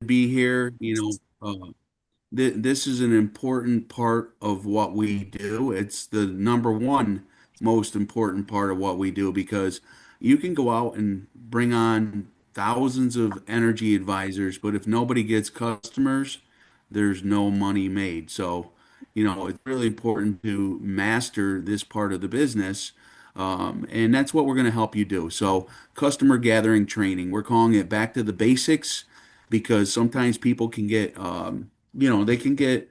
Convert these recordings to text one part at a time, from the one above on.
be here. This is an important part of what we do. It's the number one most important part of what we do because you can go out and bring on thousands of energy advisors, but if nobody gets customers, there's no money made. So, it's really important to master this part of the business. And that's what we're going to help you do. So, customer gathering training, we're calling it back to the basics because sometimes people can get, they can get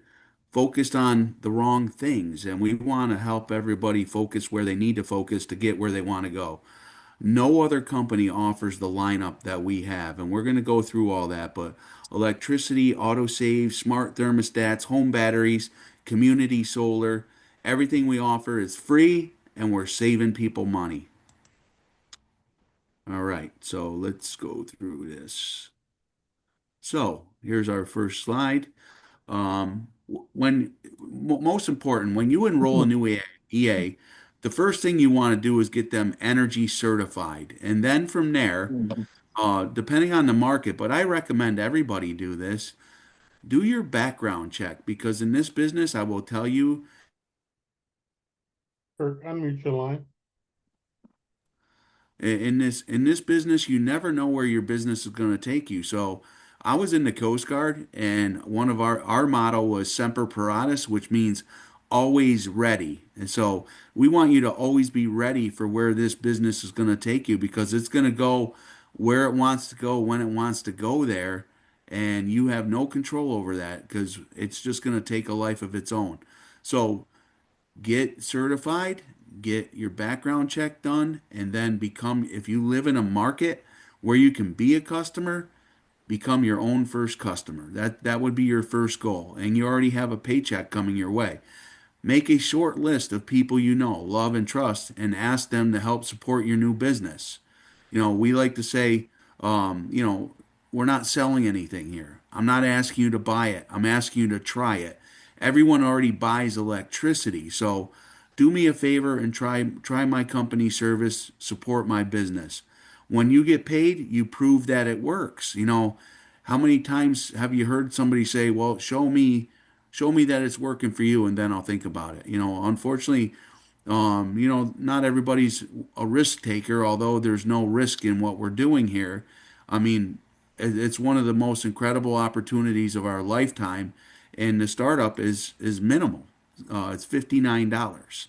focused on the wrong things, and we want to help everybody focus where they need to focus to get where they want to go. No other company offers the lineup that we have, and we're going to go through all that. But electricity, autosave, smart thermostats, home batteries, community solar, everything we offer is free, and we're saving people money. All right, so let's go through this. So here's our first slide. Most important, when you enroll a new EA, the first thing you want to do is get them energy certified. And then from there, depending on the market, but I recommend everybody do this, do your background check because in this business, I will tell you, Kirk, unmute your line. in this business, you never know where your business is going to take you. So I was in the Coast Guard, and one of our motto was Semper Paratus, which means always ready. And so we want you to always be ready for where this business is going to take you because it's going to go where it wants to go when it wants to go there, and you have no control over that because it's just going to take a life of its own. So get certified, get your background check done, and then become, if you live in a market where you can be a customer, become your own first customer. That would be your first goal, and you already have a paycheck coming your way. Make a short list of people you know, love, and trust, and ask them to help support your new business. We like to say, we're not selling anything here. I'm not asking you to buy it. I'm asking you to try it. Everyone already buys electricity, so do me a favor and try my company service, support my business. When you get paid, you prove that it works. How many times have you heard somebody say, "Well, show me that it's working for you, and then I'll think about it." Unfortunately, not everybody's a risk taker, although there's no risk in what we're doing here. I mean, it's one of the most incredible opportunities of our lifetime, and the startup is minimal. It's $59.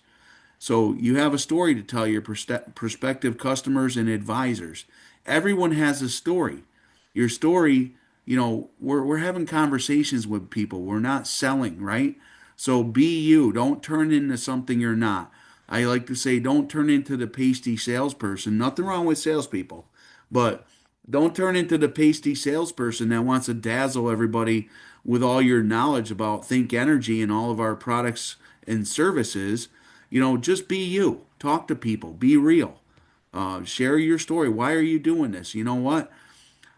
So you have a story to tell your prospective customers and advisors. Everyone has a story. Your story, we're having conversations with people. We're not selling, right? So be you. Don't turn into something you're not. I like to say, don't turn into the pasty salesperson. Nothing wrong with salespeople, but don't turn into the pasty salesperson that wants to dazzle everybody with all your knowledge about Think Energy and all of our products and services. Just be you. Talk to people. Be real. Share your story. Why are you doing this? You know what?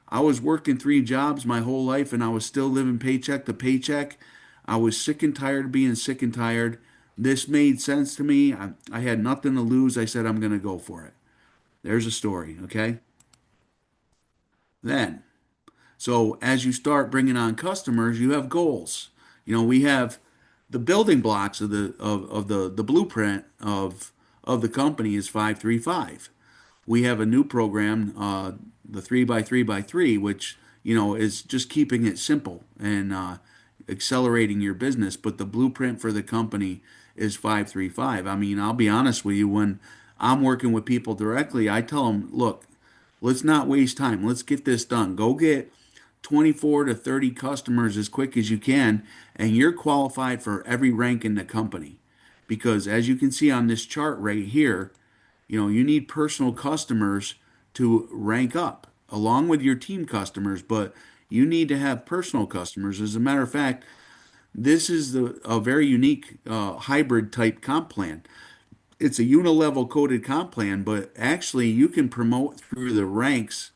I was working three jobs my whole life and I was still living paycheck to paycheck. I was sick and tired of being sick and tired. This made sense to me. I had nothing to lose. I said, I'm going to go for it. There's a story, okay? Then, so as you start bringing on customers, you have goals. We have the building blocks of the blueprint of the company is 535. We have a new program, the 3x3x3, which is just keeping it simple and accelerating your business. But the blueprint for the company is 535. I mean, I'll be honest with you, when I'm working with people directly, I tell them, look, let's not waste time. Let's get this done. Go get 24 to 30 customers as quick as you can, and you're qualified for every rank in the company. Because as you can see on this chart right here, you need personal customers to rank up along with your team customers, but you need to have personal customers. As a matter of fact, this is a very unique hybrid type comp plan. It's a unilevel coded comp plan, but actually you can promote through the ranks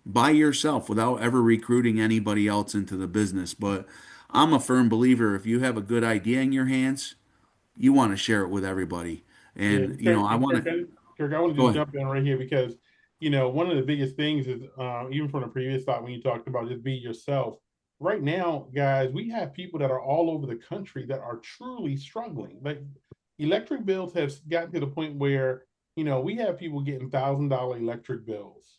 by yourself without ever recruiting anybody else into the business. But I'm a firm believer if you have a good idea in your hands, you want to share it with everybody. Yeah, And, Kirk, I want to Kirk, I want to go just ahead. jump in right here because one of the biggest things is even from the previous thought when you talked about just be yourself. right now, guys, we have people that are all over the country that are truly struggling. Like electric bills have gotten to the point where, we have people getting $1,000 electric bills.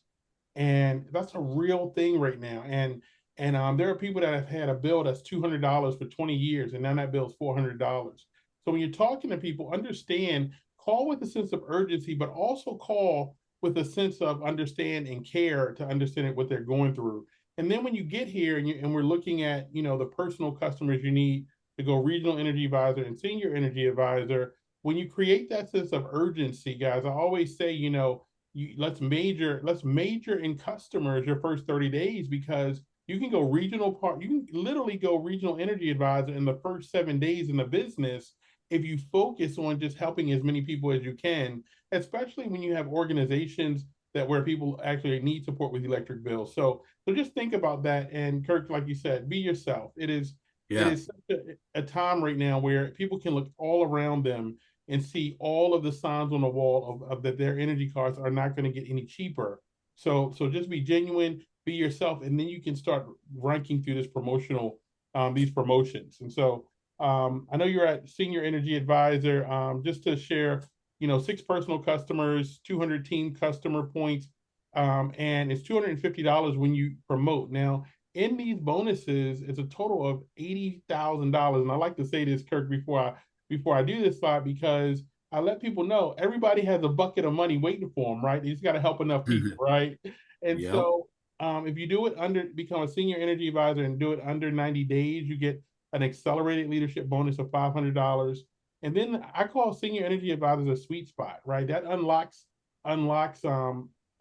And that's a real thing right now. And there are people that have had a bill that's $200 for 20 years, and now that bill is $400. So when you're talking to people, understand, call with a sense of urgency, but also call with a sense of understand and care to understand what they're going through. And then when you get here and we're looking at, the personal customers you need to go regional energy advisor and senior energy advisor, when you create that sense of urgency, guys, I always say, let's major in customers your first 30 days, because you can literally go regional energy advisor in the first 7 days in the business if you focus on just helping as many people as you can, especially when you have organizations that where people actually need support with electric bills. So just think about that. And Kirk, like you said, be yourself. It Yeah. is such a time right now where people can look all around them and see all of the signs on the wall of that their energy cards are not going to get any cheaper. So just be genuine, be yourself, and then you can start ranking through these promotions. And so I know you're at Senior Energy Advisor. Just to share, 6 personal customers, 200 team customer points, and it's $250 when you promote. Now, in these bonuses, it's a total of $80,000. And I like to say this, Kirk, before I do this slide, because I let people know everybody has a bucket of money waiting for them, right? You just got to help enough people, right? And Yep. so, if you do it become a senior energy advisor and do it under 90 days, you get an accelerated leadership bonus of $500. And then I call senior energy advisors a sweet spot, right? That unlocks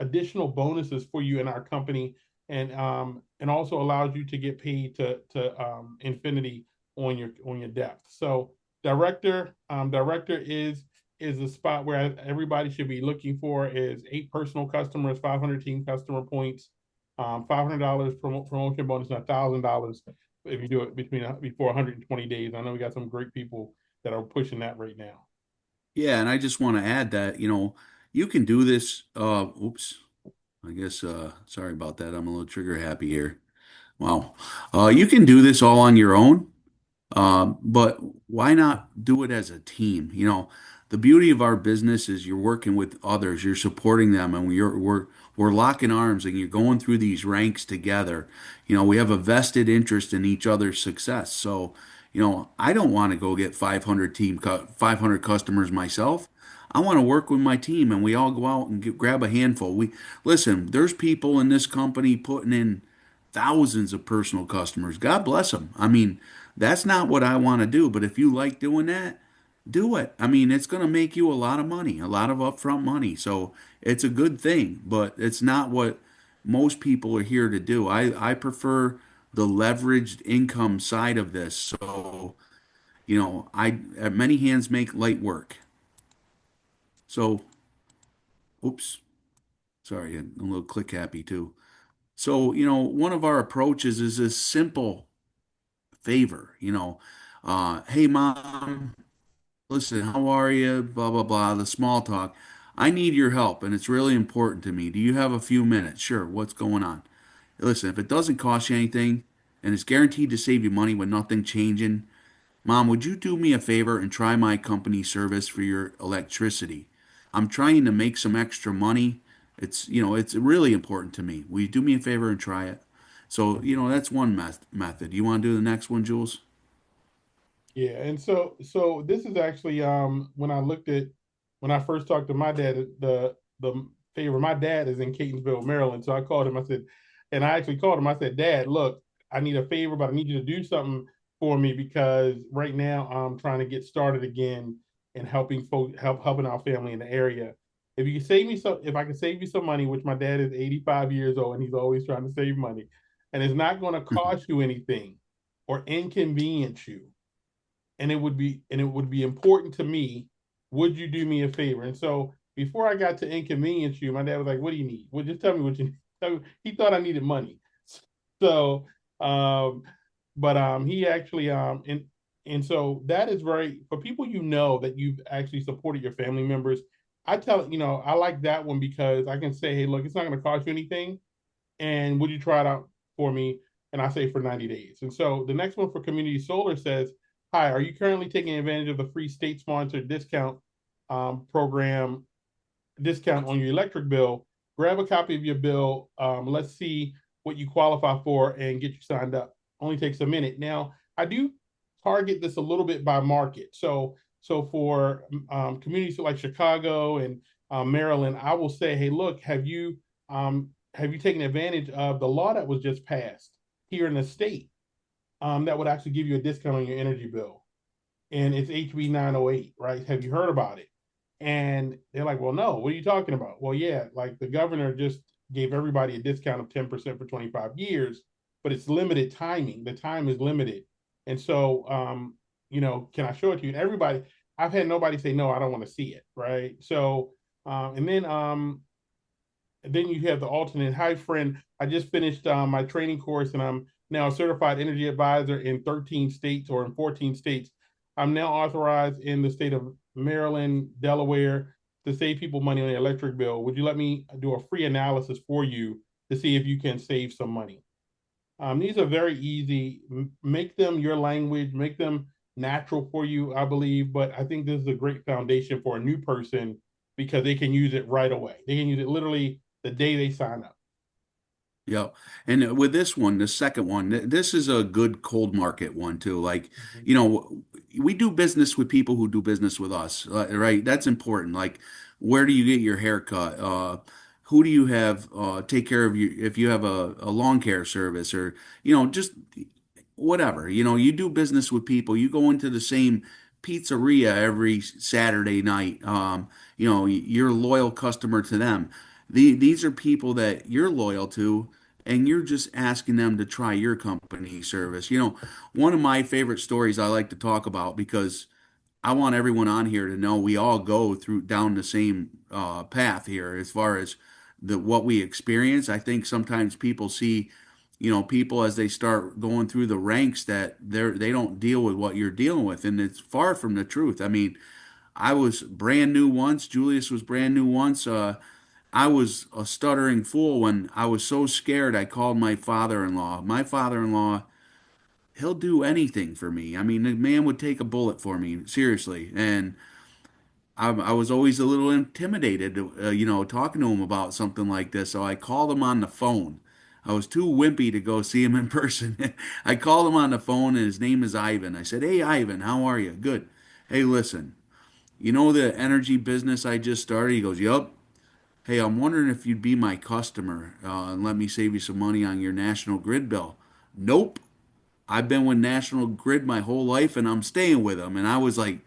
additional bonuses for you in our company, and also allows you to get paid to infinity on your depth. So director is a spot where everybody should be looking for, is 8 personal customers, 500 team customer points, $500 promotion bonus, and $1,000 if you do it before 120 days. I know we got some great people that are pushing that right now. Yeah, and I just want to add that, you can do this. Oops. I guess, sorry about that. I'm a little trigger happy here. Wow. You can do this all on your own. But why not do it as a team? The beauty of our business is you're working with others, you're supporting them, and we're locking arms and you're going through these ranks together. We have a vested interest in each other's success. So, I don't want to go get 500 customers myself. I want to work with my team and we all go out and grab a handful. Listen, there's people in this company putting in thousands of personal customers. God bless them. I mean, that's not what I want to do, but if you like doing that, do it. I mean, it's going to make you a lot of money, a lot of upfront money. So it's a good thing, but it's not what most people are here to do. I prefer the leveraged income side of this. So, many hands make light work. So, oops, sorry, I'm a little click happy too. So, one of our approaches is a simple favor, hey mom, listen, how are you? Blah, blah, blah, the small talk. I need your help and it's really important to me. Do you have a few minutes? Sure. What's going on? Listen, if it doesn't cost you anything and it's guaranteed to save you money with nothing changing, Mom, would you do me a favor and try my company service for your electricity? I'm trying to make some extra money. It's really important to me. Will you do me a favor and try it? So, that's one method. You want to do the next one, Jules? Yeah, and so this is actually when I first talked to my dad, the favor. My dad is in Catonsville, Maryland. So I called him, I said, and I actually called him, I said, Dad, look, I need a favor, but I need you to do something for me, because right now I'm trying to get started again and helping our family in the area. If I can save you some money, which my dad is 85 years old and he's always trying to save money, and it's not going to cost you anything or inconvenience you, and it would be important to me, would you do me a favor? And so before I got to inconvenience you, my dad was like, what do you need? Well, just tell me what you need. He thought I needed money. So um but he actually and so that is very, for people, that you've actually supported your family members. I like that one because I can say, hey, look, it's not going to cost you anything, and would you try it out for me? And I say for 90 days. And so the next one for community solar says, hi, are you currently taking advantage of the free state sponsored program discount on your electric bill? Grab a copy of your bill. Let's see what you qualify for and get you signed up. Only takes a minute. Now, I do target this a little bit by market. So for communities like Chicago and Maryland, I will say, hey, look, have you taken advantage of the law that was just passed here in the state that would actually give you a discount on your energy bill? And it's HB 908, right? Have you heard about it? And they're like, well, no, what are you talking about? Well, yeah, like the governor just gave everybody a discount of 10% for 25 years, but it's limited timing. The time is limited. And so, can I show it to you? And everybody, I've had nobody say, no, I don't want to see it, right? So, and then you have the alternate. Hi, friend. I just finished my training course and I'm now a certified energy advisor in 13 states or in 14 states. I'm now authorized in the state of Maryland, Delaware to save people money on the electric bill. Would you let me do a free analysis for you to see if you can save some money? These are very easy. Make them your language, make them natural for you, I believe. But I think this is a great foundation for a new person because they can use it right away. They can use it literally the day they sign up. Yeah. And with this one, the second one, this is a good cold market one too. Like, Mhm. we do business with people who do business with us, right? That's important. Like, where do you get your haircut? Who do you have take care of you if you have a lawn care service or, just whatever. You do business with people. You go into the same pizzeria every Saturday night. You're a loyal customer to them. These are people that you're loyal to, and you're just asking them to try your company service. One of my favorite stories I like to talk about because I want everyone on here to know we all go through down the same path here as far as the what we experience. I think sometimes people see, people as they start going through the ranks that they don't deal with what you're dealing with, and it's far from the truth. I mean, I was brand new once. Julius was brand new once. I was a stuttering fool when I was so scared. I called my father-in-law. My father-in-law, he'll do anything for me. I mean, the man would take a bullet for me, seriously. And I was always a little intimidated, talking to him about something like this. So I called him on the phone. I was too wimpy to go see him in person. I called him on the phone, and his name is Ivan. I said, "Hey, Ivan, how are you? Good. Hey, listen, you know the energy business I just started?" He goes, "Yup. Hey, I'm wondering if you'd be my customer and let me save you some money on your National Grid bill." Nope. I've been with National Grid my whole life, and I'm staying with them. And I was like,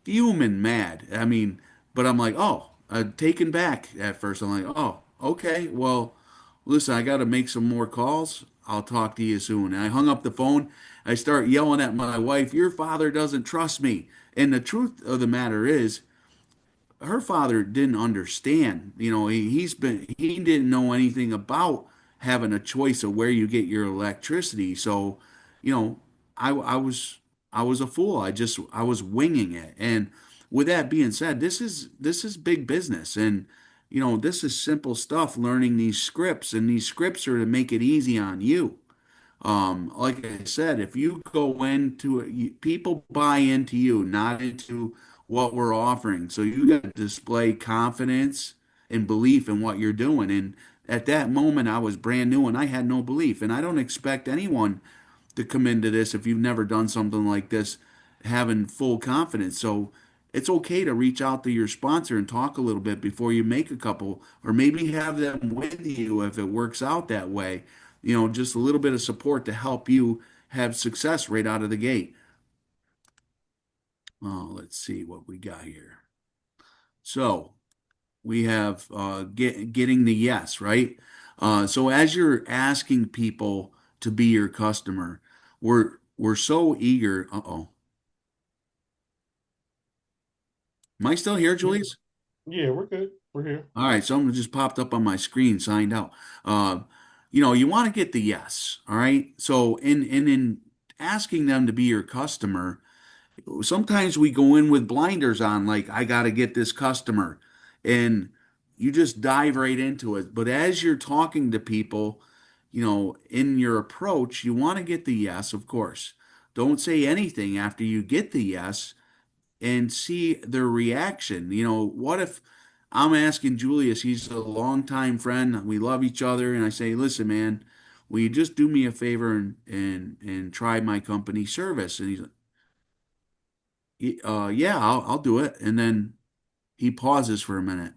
fuming mad. I mean, but I'm like, oh, taken back at first. I'm like, oh, okay, well, listen, I got to make some more calls. I'll talk to you soon. And I hung up the phone. I start yelling at my wife, your father doesn't trust me. And the truth of the matter is, her father didn't understand. He didn't know anything about having a choice of where you get your electricity. So, you know, I was a fool. I was winging it. And with that being said, this is big business, and this is simple stuff. Learning these scripts, and these scripts are to make it easy on you. Like I said, if you go into it, people buy into you, not into what we're offering. So you got to display confidence and belief in what you're doing. And at that moment, I was brand new and I had no belief. And I don't expect anyone to come into this if you've never done something like this, having full confidence. So it's okay to reach out to your sponsor and talk a little bit before you make a couple, or maybe have them with you if it works out that way. Just a little bit of support to help you have success right out of the gate. Oh, let's see what we got here. So we have getting the yes, right? So as you're asking people to be your customer, we're so eager. Uh-oh. Am I still here, Yeah, Julius? yeah, we're good. We're here. All right, something just popped up on my screen, signed out. Uh, you want to get the yes, all right? So in asking them to be your customer, sometimes we go in with blinders on, like, I got to get this customer, and you just dive right into it. But as you're talking to people, in your approach, you want to get the yes, of course. Don't say anything after you get the yes and see their reaction. What if I'm asking Julius, he's a longtime friend, we love each other, and I say, listen, man, will you just do me a favor and try my company service? And he's like, yeah, I'll do it. And then he pauses for a minute.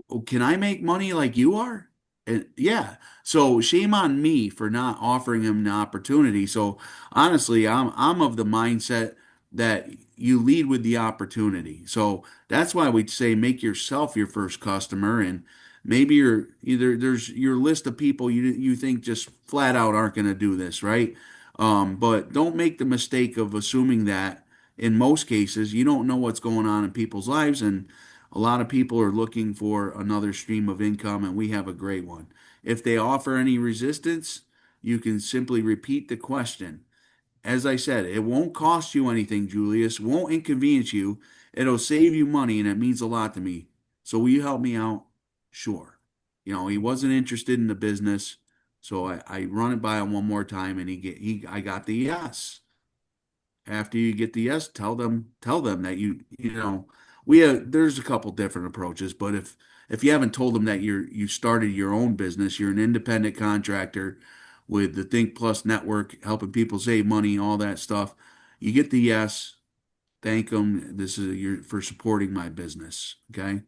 Oh, can I make money like you are? And yeah. So shame on me for not offering him the opportunity. So honestly, I'm of the mindset that you lead with the opportunity. So that's why we'd say make yourself your first customer, and maybe you're either there's your list of people you think just flat out aren't going to do this, right? But don't make the mistake of assuming that in most cases you don't know what's going on in people's lives, and a lot of people are looking for another stream of income, and we have a great one. If they offer any resistance, you can simply repeat the question. As I said, it won't cost you anything, Julius. It won't inconvenience you. It'll save you money, and it means a lot to me. So will you help me out? Sure. He wasn't interested in the business, so I run it by him one more time, and I got the yes. After you get the yes, tell them that we have, there's a couple different approaches, but if you haven't told them that you started your own business, you're an independent contractor with the Think Plus network, helping people save money, all that stuff, you get the yes, thank them. This is your for supporting my business. Okay.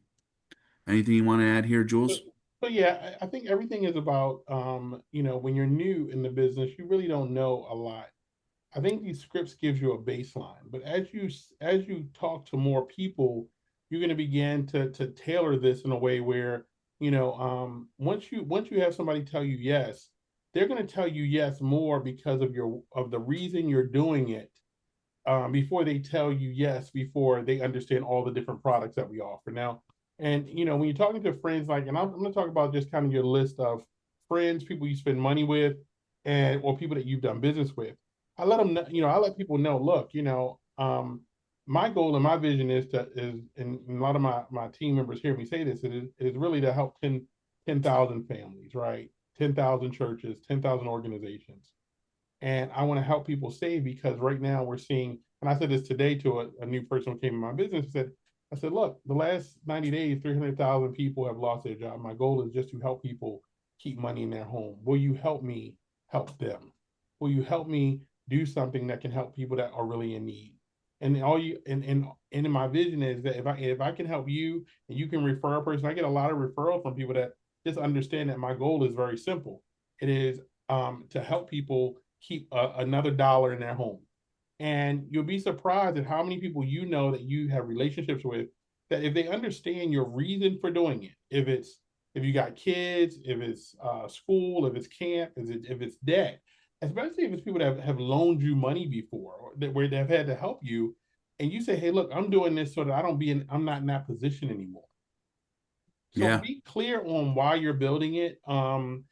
Anything you want to add here, But, Jules? but yeah, I think everything is about, when you're new in the business, you really don't know a lot. I think these scripts gives you a baseline, but as you talk to more people, you're going to begin to tailor this in a way where, once you have somebody tell you yes, they're going to tell you yes more because of the reason you're doing it, before they tell you yes, before they understand all the different products that we offer now. And when you're talking to friends, like, and I'm going to talk about just kind of your list of friends, people you spend money with, and or people that you've done business with. I let them know, I let people know, look, my goal and my vision and a lot of my team members hear me say this, it is really to help 10,000 families, right? 10,000 churches, 10,000 organizations. And I want to help people save because right now we're seeing, and I said this today to a new person who came in my business. I said, look, the last 90 days, 300,000 people have lost their job. My goal is just to help people keep money in their home. Will you help me help them? Will you help me do something that can help people that are really in need? And all you and in my vision is that if I can help you and you can refer a person, I get a lot of referrals from people that just understand that my goal is very simple. It is to help people keep another dollar in their home. And you'll be surprised at how many people that you have relationships with, that if they understand your reason for doing it, if you got kids, if it's school, if it's camp, if it's debt, especially if it's people that have loaned you money before, or where they've had to help you, and you say, "Hey, look, I'm doing this so that I'm not in that position anymore." So Yeah. be clear on why you're building it. And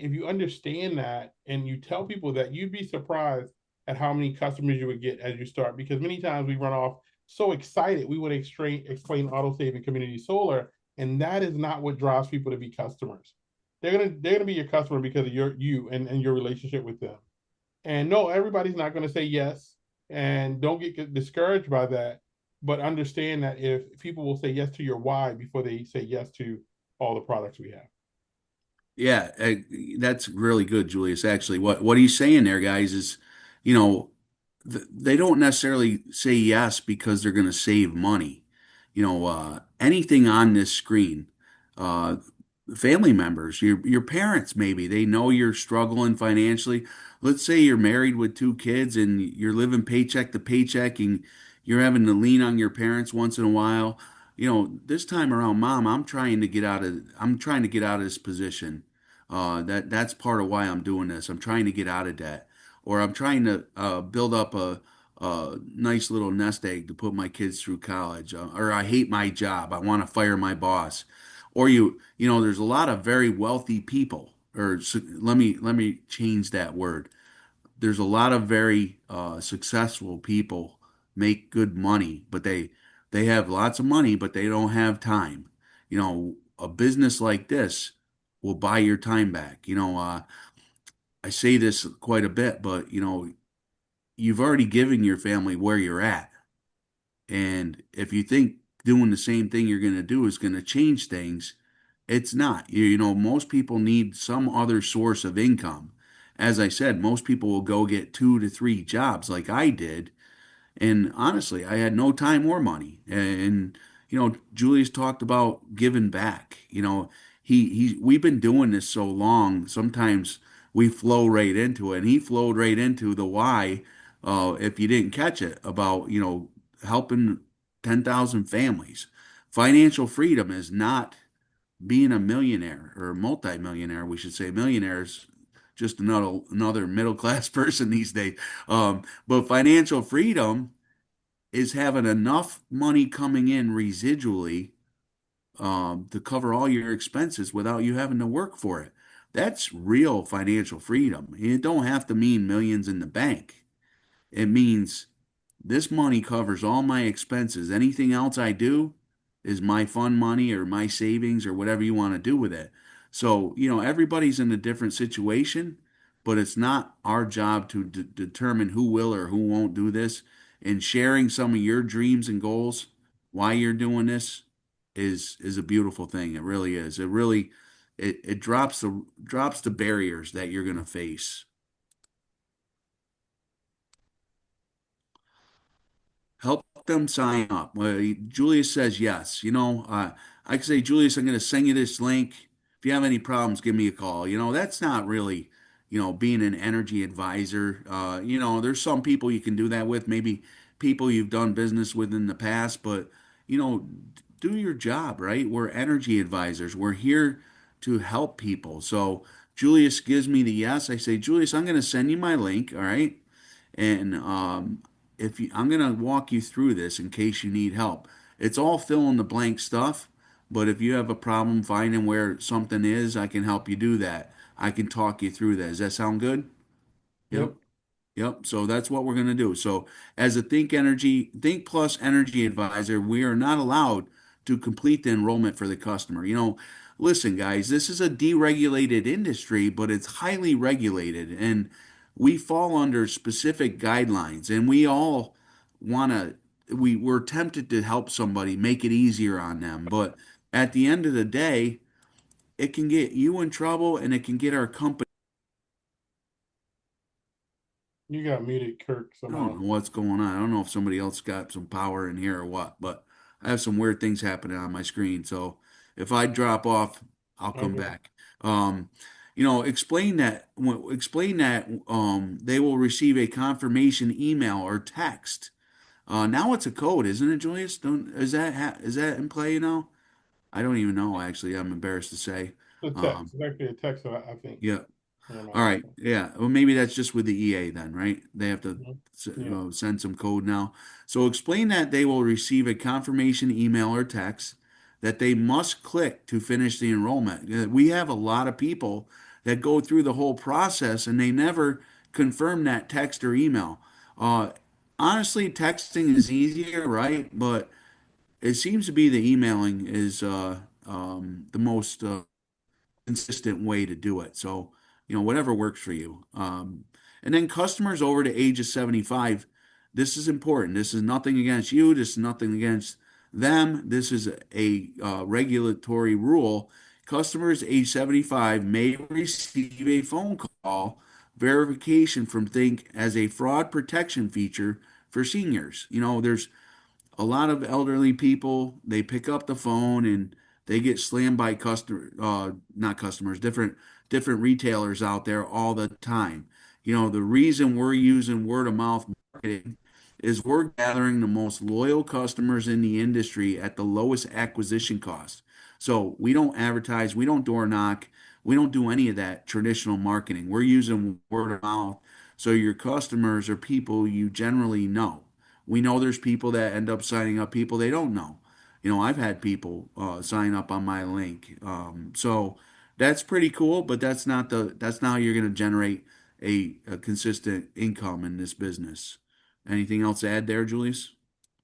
if you understand that and you tell people that, you'd be surprised at how many customers you would get as you start. Because many times we run off so excited, we would explain autosave and community solar, and that is not what drives people to be customers. They're gonna be your customer because of and your relationship with them. And no, everybody's not going to say yes. And don't get discouraged by that. But understand that if people will say yes to your why before they say yes to all the products we have. Yeah, that's really good, Julius. Actually, what he's saying there, guys, is, you know, they don't necessarily say yes because they're going to save money. Anything on this screen, uh, family members, your parents, maybe they know you're struggling financially. Let's say you're married with two kids and you're living paycheck to paycheck, and you're having to lean on your parents once in a while. This time around, Mom, I'm trying to get out of this position. That's part of why I'm doing this. I'm trying to get out of debt, or I'm trying to build up a nice little nest egg to put my kids through college. Or I hate my job. I want to fire my boss. Or there's a lot of very wealthy people. Let me change that word. There's a lot of very successful people make good money, but they have lots of money, but they don't have time. A business like this, will buy your time back. I say this quite a bit, but you've already given your family where you're at. And if you think doing the same thing you're going to do is going to change things, it's not. Most people need some other source of income. As I said, most people will go get 2 to 3 jobs like I did, and honestly, I had no time or money. And Julius talked about giving back. We've been doing this so long. Sometimes we flow right into it, and he flowed right into the why. If you didn't catch it, about helping 10,000 families. Financial freedom is not being a millionaire or multimillionaire. We should say millionaires just another middle class person these days. But financial freedom is having enough money coming in residually to cover all your expenses without you having to work for it. That's real financial freedom. It don't have to mean millions in the bank. It means this money covers all my expenses. Anything else I do is my fund money or my savings or whatever you want to do with it. So, everybody's in a different situation, but it's not our job to determine who will or who won't do this. And sharing some of your dreams and goals, why you're doing this, is a beautiful thing. It really is. It drops the barriers that you're going to face. Help them sign up. Julius says yes. I can say, Julius, I'm going to send you this link. If you have any problems, give me a call. That's not really, being an energy advisor. There's some people you can do that with, maybe people you've done business with in the past, but, you know, do your job, right? We're energy advisors. We're here to help people. So Julius gives me the yes. I say, Julius, I'm going to send you my link. All right. And if you, I'm going to walk you through this in case you need help. It's all fill in the blank stuff, but if you have a problem finding where something is, I can help you do that. I can talk you through that. Does that sound good? Yep. Yep. Yep. So that's what we're going to do. So as a Think Plus Energy Advisor, we are not allowed to complete the enrollment for the customer. Listen, guys, this is a deregulated industry, but it's highly regulated, and we fall under specific guidelines, and we all want to. We're tempted to help somebody, make it easier on them, but at the end of the day, it can get you in trouble, and it can get our company. You got muted, Kirk, I don't somehow. know what's going on. I don't know if somebody else got some power in here or what, but I have some weird things happening on my screen. So if I drop off, I'll come Okay. back. Um, explain that they will receive a confirmation email or text. Now it's a code, isn't it, Julius? Don't is that in play now? I don't even know actually. I'm embarrassed to say. The Um, text. It's actually a text, I think. yeah. I don't All know. right. Yeah. Well, maybe that's just with the EA then, right? They have to Mhm. Yeah. send some code now. So explain that they will receive a confirmation email or text that they must click to finish the enrollment. We have a lot of people that go through the whole process and they never confirm that text or email. Uh, Honestly, texting is easier, right? But it seems to be the emailing is the most consistent way to do it. So, whatever works for you. And then customers over the age of 75, this is important. This is nothing against you. This is nothing against them. This is a regulatory rule. Customers age 75 may receive a phone call verification from Think as a fraud protection feature for seniors. There's a lot of elderly people, they pick up the phone and they get slammed by not customers, different retailers out there all the time. The reason we're using word of mouth marketing is we're gathering the most loyal customers in the industry at the lowest acquisition cost. So we don't advertise, we don't door knock, we don't do any of that traditional marketing. We're using word of mouth. So your customers are people you generally know. We know there's people that end up signing up people they don't know. I've had people sign up on my link. So that's pretty cool, but that's not how you're going to generate a consistent income in this business. Anything else to add there, Julius?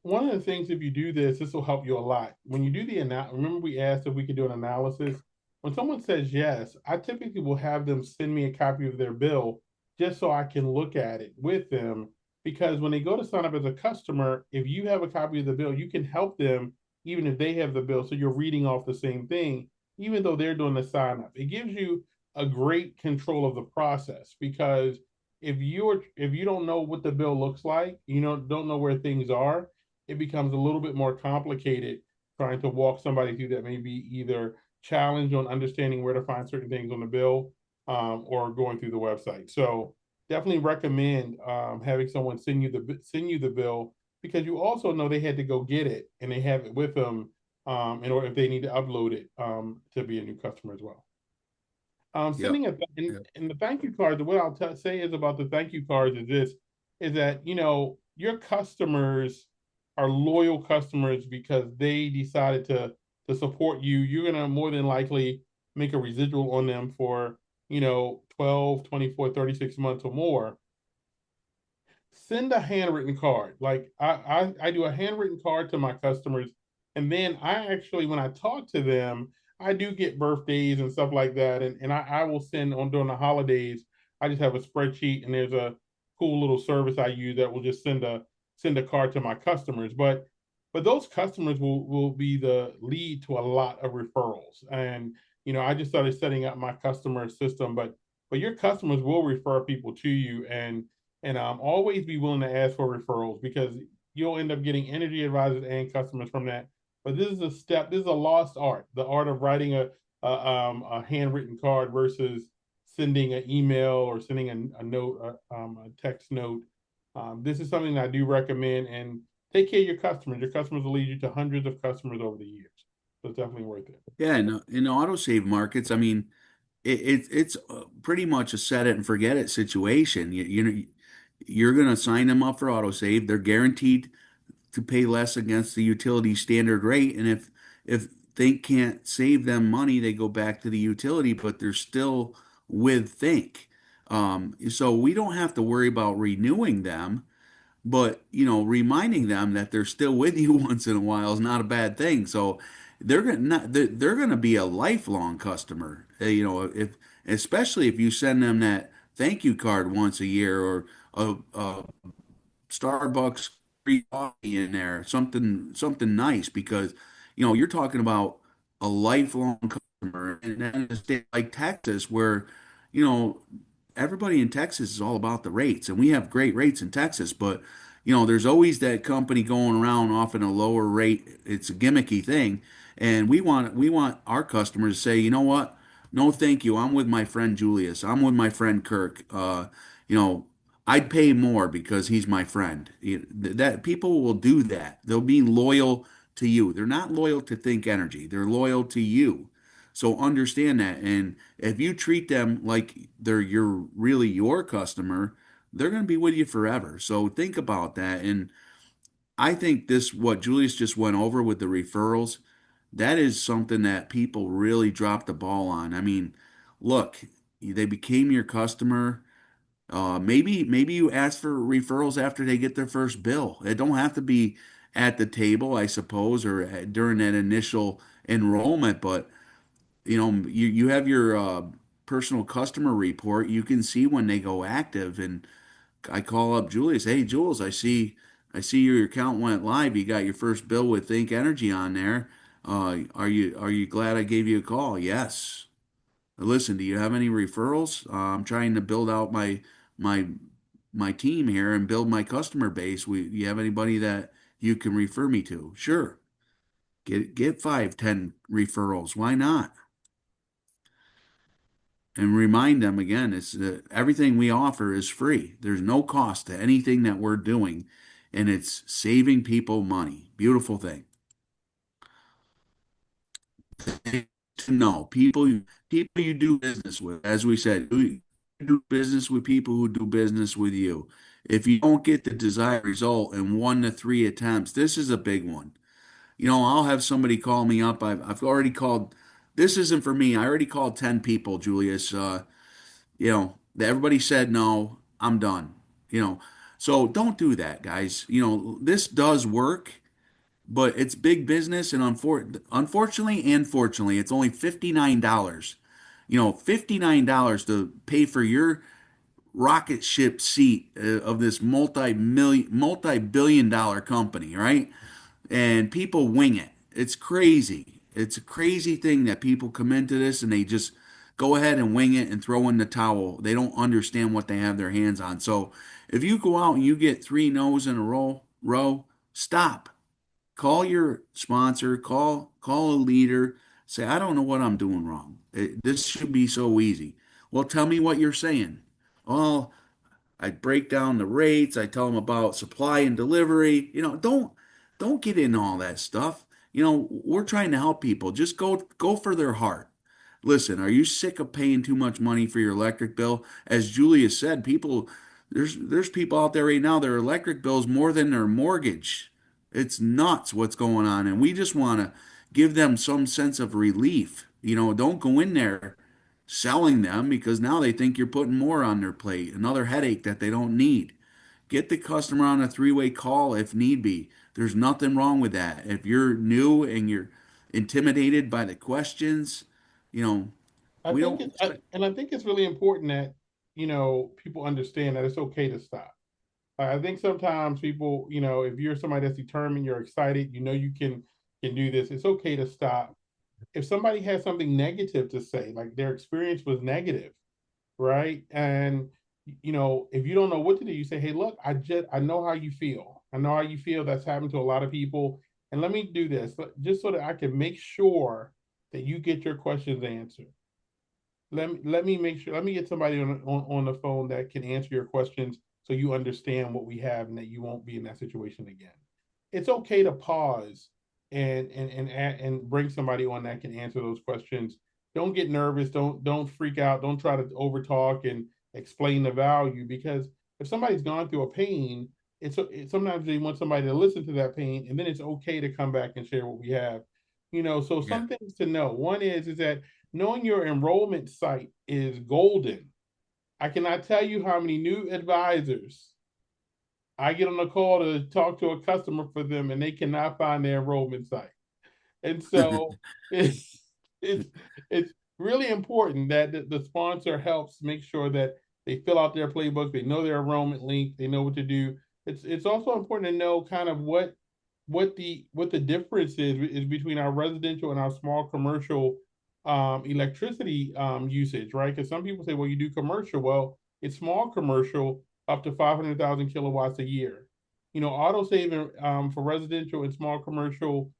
One of the things, if you do this, this will help you a lot. When you do the remember we asked if we could do an analysis. when someone says yes, I typically will have them send me a copy of their bill just so I can look at it with them. Because when they go to sign up as a customer, if you have a copy of the bill, you can help them even if they have the bill. So you're reading off the same thing, even though they're doing the sign up. It gives you a great control of the process because if you don't know what the bill looks like, you know, don't know where things are, it becomes a little bit more complicated trying to walk somebody through that may be either challenged on understanding where to find certain things on the bill, or going through the website. So definitely recommend having someone send you the bill because you also know they had to go get it and they have it with them, in order if they need to upload it, to be a new customer as well. Yep. Sending a Yep. in the thank you cards. What say is about the thank you cards is this: is that you know your customers are loyal customers because they decided to support you. You're gonna more than likely make a residual on them for 12, 24, 36 months or more. Send a handwritten card. Like I do a handwritten card to my customers, and then I actually when I talk to them, I do get birthdays and stuff like that, and I will send on during the holidays. I just have a spreadsheet, and there's a cool little service I use that will just send a card to my customers. But those customers will be the lead to a lot of referrals, and I just started setting up my customer system, but your customers will refer people to you, and always be willing to ask for referrals because you'll end up getting energy advisors and customers from that. But this is a lost art, the art of writing a handwritten card versus sending an email or sending a note, a text note. This is something that I do recommend, and take care of your customers. Your customers will lead you to hundreds of customers over the years. So it's definitely worth it. Yeah, in the autosave markets, I mean, it's pretty much a set it and forget it situation. You know, you're going to sign them up for autosave. They're guaranteed to pay less against the utility standard rate, and if Think can't save them money, they go back to the utility, but they're still with Think. So we don't have to worry about renewing them. But reminding them that they're still with you once in a while is not a bad thing. So they're gonna be a lifelong customer. If especially if you send them that thank you card once a year or a Starbucks free coffee in there, something nice because you're talking about a lifelong customer, and then in a state like Texas where you know everybody in Texas is all about the rates, and we have great rates in Texas, but there's always that company going around offering a lower rate. It's a gimmicky thing, and we want our customers to say, you know what? No, thank you. I'm with my friend Julius. I'm with my friend Kirk. You know, I'd pay more because he's my friend. That people will do that. They'll be loyal to you. They're not loyal to Think Energy. They're loyal to you. So understand that. And if you treat them like they're your customer, they're going to be with you forever. So think about that. And I think this, what Julius just went over with the referrals, that is something that people really dropped the ball on. I mean, look, they became your customer. Maybe you ask for referrals after they get their first bill. It don't have to be at the table, I suppose, or during that initial enrollment, but you have your personal customer report. You can see when they go active, and I call up Julius. Hey, Jules, I see your account went live. You got your first bill with Think Energy on there. Are you glad I gave you a call? Yes. Listen, do you have any referrals? I'm trying to build out my my team here and build my customer base. You have anybody that you can refer me to? Sure. Get 5, 10 referrals. Why not? And remind them again, it's everything we offer is free. There's no cost to anything that we're doing, and it's saving people money. Beautiful thing. To know people you do business with. As we said, you do business with people who do business with you. If you don't get the desired result in 1 to 3 attempts, this is a big one. I'll have somebody call me up. I've already called. This isn't for me. I already called 10 people, Julius. Everybody said no. I'm done. You know, so don't do that, guys. This does work, but it's big business, and unfortunately and fortunately, it's only $59. $59 to pay for your rocket ship seat of this multi-billion dollar company, right? And people wing it. It's crazy. It's a crazy thing that people come into this and they just go ahead and wing it and throw in the towel. They don't understand what they have their hands on. So if you go out and you get three no's in a row, stop. Call your sponsor, call a leader, say, I don't know what I'm doing wrong. This should be so easy. Well, tell me what you're saying. Well, I break down the rates. I tell them about supply and delivery. Don't get in all that stuff. We're trying to help people. Just go for their heart. Listen, are you sick of paying too much money for your electric bill? As Julia said, there's people out there right now, their electric bill's more than their mortgage. It's nuts what's going on, and we just want to give them some sense of relief. Don't go in there selling them because now they think you're putting more on their plate, another headache that they don't need. Get the customer on a three-way call if need be. There's nothing wrong with that. If you're new and you're intimidated by the questions, you know, I we think don't it's, expect. and I think it's really important that, people understand that it's okay to stop. I think sometimes people, if you're somebody that's determined, you're excited, you can do this. It's okay to stop. If somebody has something negative to say, like their experience was negative, right? And if you don't know what to do, you say, "Hey, look, I know how you feel. I know how you feel. That's happened to a lot of people, and let me do this just so that I can make sure that you get your questions answered. Let me make sure. Let me get somebody on the phone that can answer your questions so you understand what we have and that you won't be in that situation again. It's okay to pause and bring somebody on that can answer those questions. Don't get nervous. Don't freak out. Don't try to overtalk and explain the value, because if somebody's gone through a pain, sometimes they want somebody to listen to that pain, and then it's okay to come back and share what we have. So Yeah. some things to know. One is that knowing your enrollment site is golden. I cannot tell you how many new advisors I get on a call to talk to a customer for them and they cannot find their enrollment site. And so it's it's it's really important that the sponsor helps make sure that they fill out their playbook, they know their enrollment link, they know what to do. It's also important to know kind of what the difference is between our residential and our small commercial electricity usage, right? Because some people say, well, you do commercial. Well, it's small commercial up to 500,000 kilowatts a year. Auto saving for residential and small commercial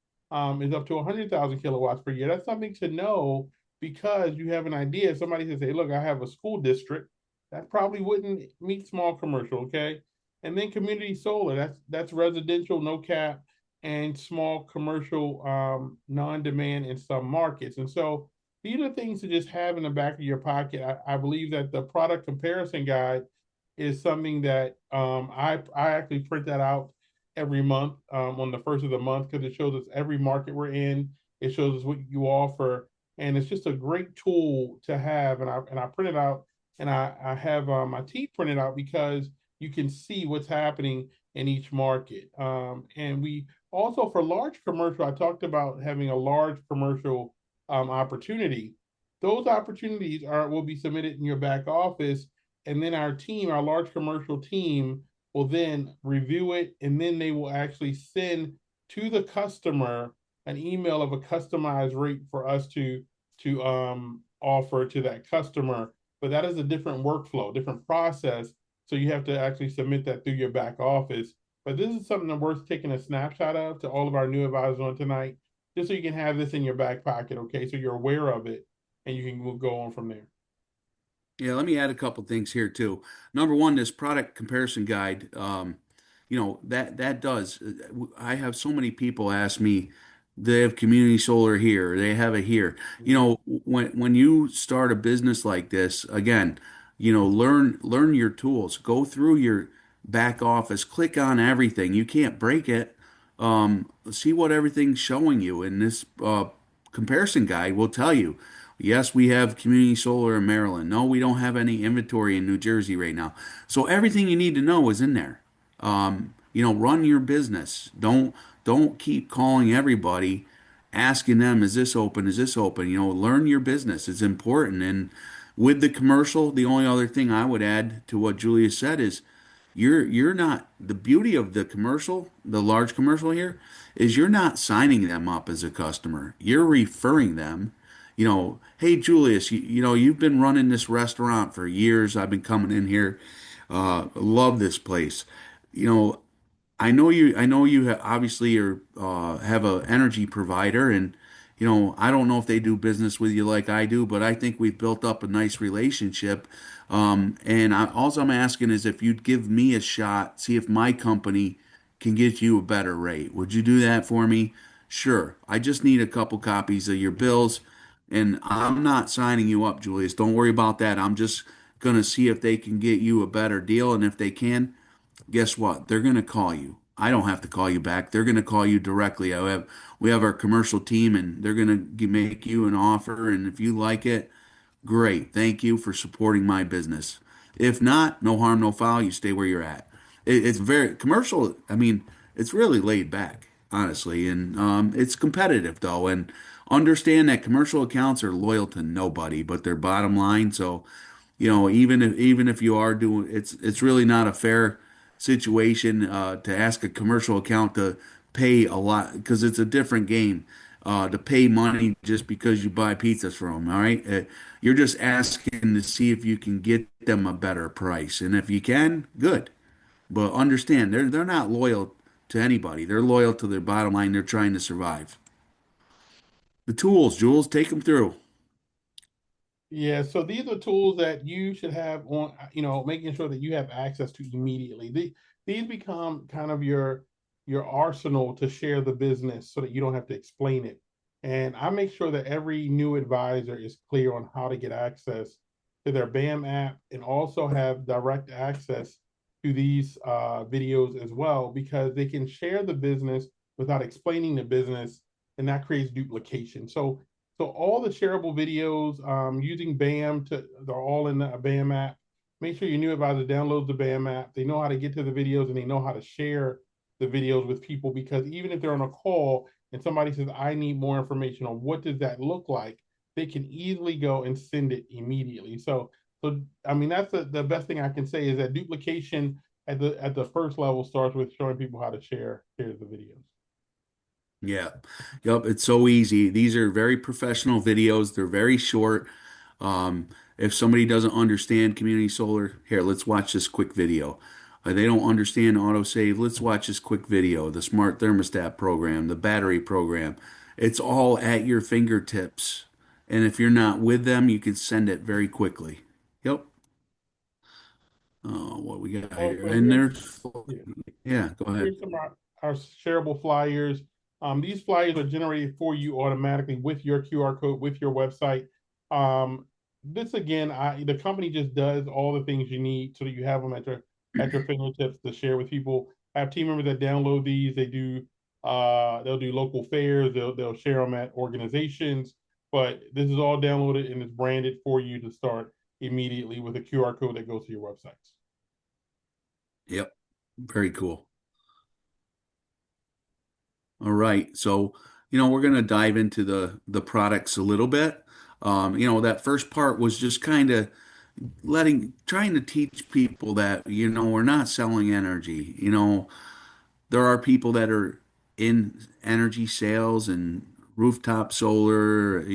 is up to 100,000 kilowatts per year. That's something to know because you have an idea. Somebody says, hey, look, I have a school district that probably wouldn't meet small commercial, okay? And then community solar, that's residential, no cap, and small commercial non-demand in some markets. And so these are things to just have in the back of your pocket. I believe that the product comparison guide is something that I actually print that out every month on the first of the month, because it shows us every market we're in. It shows us what you offer, and it's just a great tool to have. And I print it out, and I have my team print it out because you can see what's happening in each market. And we also, for large commercial, I talked about having a large commercial opportunity. Those opportunities will be submitted in your back office, and then our large commercial team, will then review it, and then they will actually send to the customer an email of a customized rate for us to offer to that customer. But that is a different workflow, different process. So you have to actually submit that through your back office. But this is something that worth taking a snapshot of to all of our new advisors on tonight, just so you can have this in your back pocket, okay? So you're aware of it, and you can go on from there. Yeah, let me add a couple things here too. Number one, this product comparison guide, that does. I have so many people ask me, they have community solar here, they have it here. When you start a business like this, again, learn your tools, go through your back office, click on everything. You can't break it. See what everything's showing you, and this comparison guide will tell you. Yes, we have community solar in Maryland. No, we don't have any inventory in New Jersey right now. So everything you need to know is in there. Run your business. Don't keep calling everybody, asking them, is this open? Is this open? Learn your business. It's important. And with the commercial, the only other thing I would add to what Julia said is you're not the beauty of the commercial, the large commercial here, is you're not signing them up as a customer. You're referring them. Hey Julius, you've been running this restaurant for years. I've been coming in here. Love this place. You know, obviously have a energy provider, and I don't know if they do business with you like I do, but I think we've built up a nice relationship. And all I'm asking is if you'd give me a shot, see if my company can get you a better rate. Would you do that for me? Sure. I just need a couple copies of your bills, and I'm not signing you up, Julius. Don't worry about that. I'm just gonna see if they can get you a better deal, and if they can, guess what? They're going to call you. I don't have to call you back. They're going to call you directly. We have our commercial team, and they're going to make you an offer. And if you like it, great. Thank you for supporting my business. If not, no harm, no foul. You stay where you're at. It's very commercial. I mean, it's really laid back, honestly, and it's competitive though. And understand that commercial accounts are loyal to nobody but their bottom line. So even if you are doing, it's really not a fair situation to ask a commercial account to pay a lot because it's a different game to pay money just because you buy pizzas from them. All right, you're just asking to see if you can get them a better price, and if you can, good. But understand, they're not loyal to anybody. They're loyal to their bottom line. They're trying to survive. The tools, Jules, take them through. Yeah, so these are tools that you should have on, making sure that you have access to immediately. These become kind of your arsenal to share the business so that you don't have to explain it. And I make sure that every new advisor is clear on how to get access to their BAM app and also have direct access to these videos as well, because they can share the business without explaining the business, and that creates duplication. So all the shareable videos using BAM they're all in the BAM app. Make sure your new advisor downloads the BAM app. They know how to get to the videos and they know how to share the videos with people, because even if they're on a call and somebody says, I need more information on what does that look like, they can easily go and send it immediately. So I mean, that's the best thing I can say is that duplication at the first level starts with showing people how to share the videos. Yeah. Yep. It's so easy. These are very professional videos. They're very short. If somebody doesn't understand community solar, here, let's watch this quick video. They don't understand autosave. Let's watch this quick video. The smart thermostat program, the battery program. It's all at your fingertips. And if you're not with them, you can send it very quickly. Yep. Oh, what we got here. Also, And there's, yeah. yeah, go ahead. Here's some of our shareable flyers. These flyers are generated for you automatically with your QR code, with your website. This again, the company just does all the things you need so that you have them at your fingertips to share with people. I have team members that download these. They'll do local fairs. They'll share them at organizations. But this is all downloaded and it's branded for you to start immediately with a QR code that goes to your websites. Yep. Very cool. All right. So, we're going to dive into the products a little bit. That first part was just kind of trying to teach people that, we're not selling energy. There are people that are in energy sales and rooftop solar,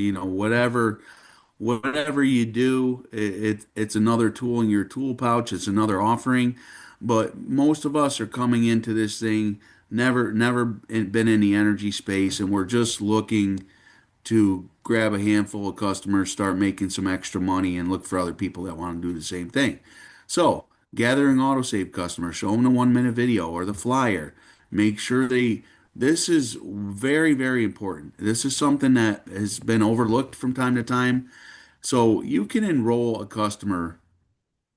whatever you do, it's another tool in your tool pouch. It's another offering. But most of us are coming into this thing never been in the energy space, and we're just looking to grab a handful of customers, start making some extra money, and look for other people that want to do the same thing. So, gathering autosave customers, show them the 1 minute video or the flyer. Make sure this is very, very important. This is something that has been overlooked from time to time. So, you can enroll a customer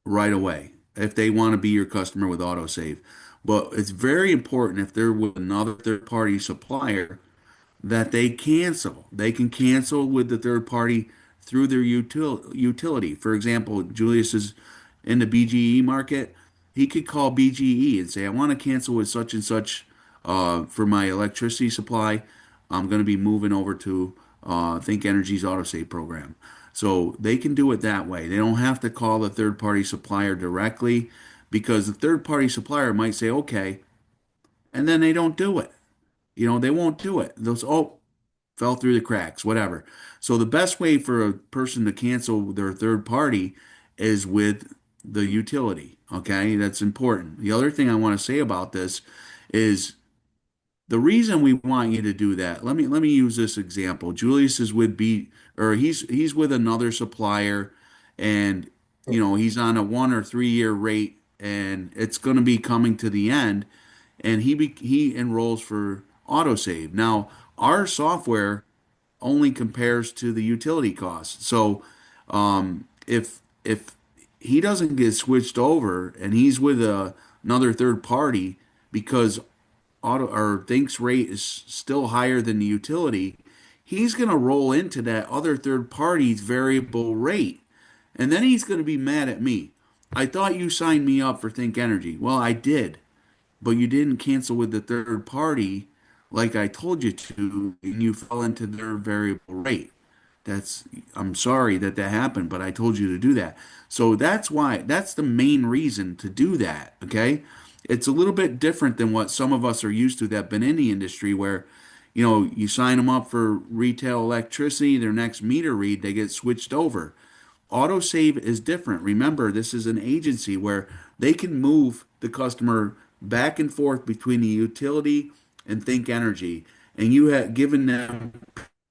right away if they want to be your customer with autosave. But it's very important if they're with another third party supplier that they cancel. They can cancel with the third party through their utility. For example, Julius is in the BGE market. he could call BGE and say, I want to cancel with such and such for my electricity supply. I'm going to be moving over to Think Energy's autosave program. So they can do it that way. They don't have to call the third party supplier directly because the third party supplier might say, okay, and then they don't do it. They won't do it. Those, oh, fell through the cracks, whatever. So the best way for a person to cancel their third party is with the utility. Okay, that's important. The other thing I want to say about this is the reason we want you to do that. Let me use this example. Julius is with B or he's with another supplier and he's on a 1 or 3 year rate and it's going to be coming to the end and he enrolls for autosave. Now, our software only compares to the utility costs. So, if he doesn't get switched over and he's with another third party because auto or Think's rate is still higher than the utility, he's going to roll into that other third party's variable rate. And then he's going to be mad at me. I thought you signed me up for Think Energy. Well, I did, but you didn't cancel with the third party like I told you to, and you fell into their variable rate. That's, I'm sorry that that happened, but I told you to do that. So that's the main reason to do that. Okay. It's a little bit different than what some of us are used to that have been in the industry where, you sign them up for retail electricity, their next meter read, they get switched over. Autosave is different. Remember, this is an agency where they can move the customer back and forth between the utility and Think Energy. And you have given them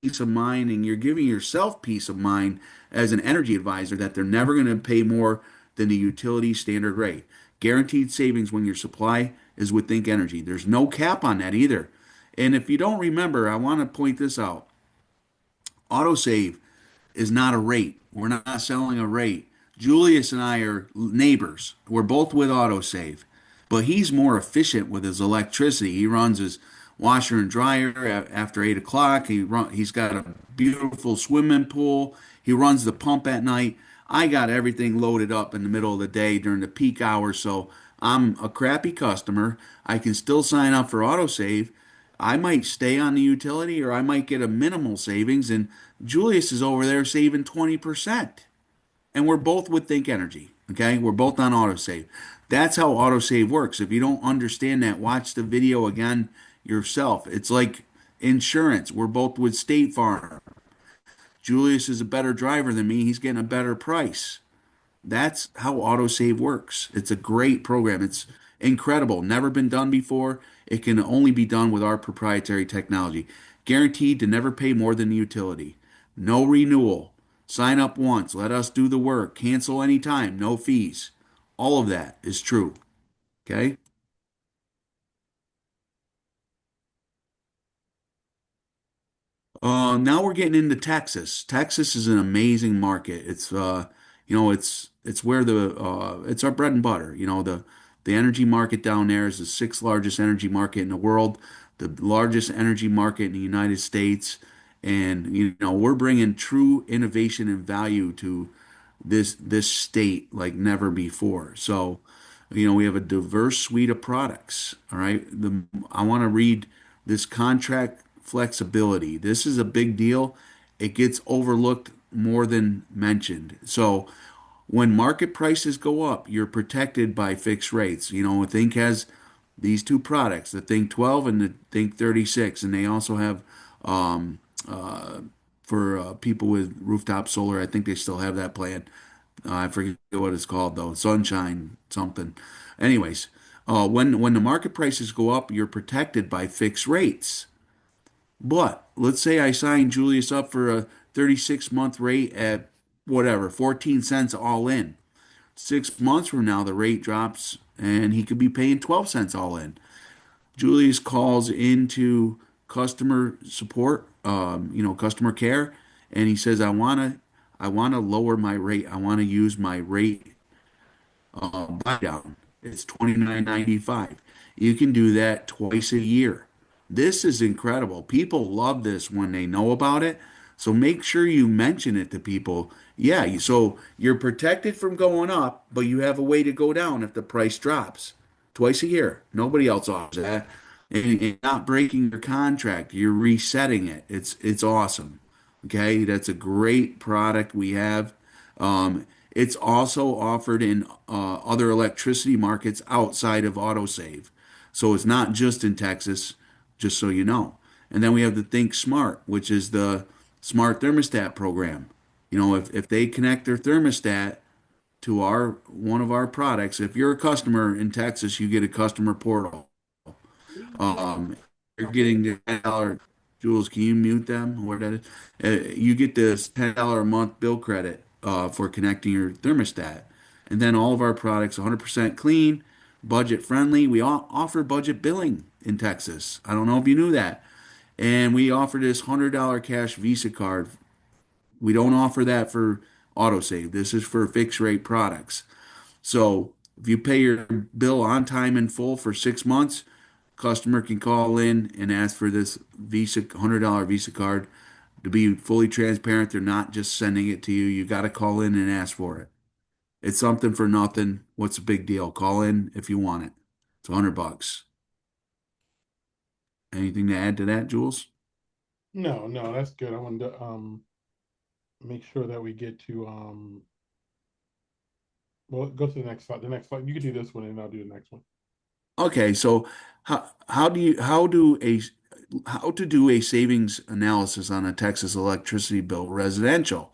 peace of mind and you're giving yourself peace of mind as an energy advisor that they're never going to pay more than the utility standard rate. Guaranteed savings when your supply is with Think Energy. There's no cap on that either. And if you don't remember, I want to point this out. Autosave is not a rate. We're not selling a rate. Julius and I are neighbors. We're both with Autosave, but he's more efficient with his electricity. He runs his washer and dryer after 8 o'clock. He's got a beautiful swimming pool. He runs the pump at night. I got everything loaded up in the middle of the day during the peak hours, so I'm a crappy customer. I can still sign up for autosave. I might stay on the utility or I might get a minimal savings, and Julius is over there saving 20%. And we're both with Think Energy. Okay, we're both on autosave. That's how autosave works. If you don't understand that, watch the video again yourself. It's like insurance. We're both with State Farm. Julius is a better driver than me. He's getting a better price. That's how autosave works. It's a great program. It's incredible. Never been done before. It can only be done with our proprietary technology. Guaranteed to never pay more than the utility. No renewal. Sign up once. Let us do the work. Cancel anytime. No fees. All of that is true. Okay? Now we're getting into Texas. Texas is an amazing market. It's where it's our bread and butter. The energy market down there is the sixth largest energy market in the world, the largest energy market in the United States, and we're bringing true innovation and value to this state like never before. So, we have a diverse suite of products. All right. I want to read this contract flexibility. This is a big deal. It gets overlooked more than mentioned. So, when market prices go up, you're protected by fixed rates. Think has these two products, the Think 12 and the Think 36, and they also have um, uh, for people with rooftop solar. I think they still have that plan. I forget what it's called though, Sunshine something. Anyways, when the market prices go up, you're protected by fixed rates. But let's say I sign Julius up for a 36-month rate at whatever, 14 cents all in. 6 months from now, the rate drops and he could be paying 12 cents all in. Julius calls into customer support, customer care, and he says, I want to lower my rate. I want to use my rate buy down. It's 29.95. You can do that twice a year. This is incredible. People love this when they know about it. So make sure you mention it to people. Yeah, so you're protected from going up, but you have a way to go down if the price drops twice a year. Nobody else offers that. And not breaking your contract, you're resetting it. It's awesome. Okay, that's a great product we have. It's also offered in other electricity markets outside of AutoSave. So it's not just in Texas, just so you know. And then we have the Think Smart, which is the smart thermostat program. If they connect their thermostat to our one of our products, if you're a customer in Texas, you get a customer portal. You're getting the $10. Jules, can you mute them? Where that is? You get this $10 a month bill credit for connecting your thermostat. And then all of our products 100% clean, budget friendly. We all offer budget billing in Texas. I don't know if you knew that. And we offer this $100 cash Visa card. We don't offer that for autosave. This is for fixed rate products. So if you pay your bill on time in full for 6 months, customer can call in and ask for this Visa $100 Visa card. To be fully transparent, they're not just sending it to you. You got to call in and ask for it. It's something for nothing. What's the big deal? Call in if you want it. It's $100. Anything to add to that, Jules? No, no, that's good. I wanted to make sure that we get to well, go to the next slide. The next slide. You can do this one and I'll do the next one. Okay, so how to do a savings analysis on a Texas electricity bill residential?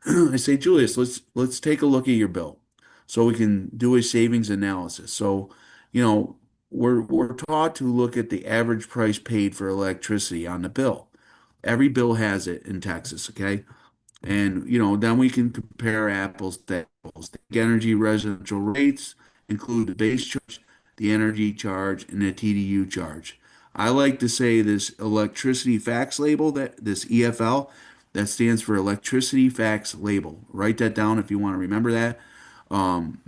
I say, Julius, let's take a look at your bill so we can do a savings analysis. So, you know, we're taught to look at the average price paid for electricity on the bill. Every bill has it in Texas, okay? And, then we can compare apples to apples. The energy residential rates include the base charge, the energy charge, and the TDU charge. I like to say this electricity facts label, that this EFL, that stands for electricity facts label. Write that down if you want to remember that.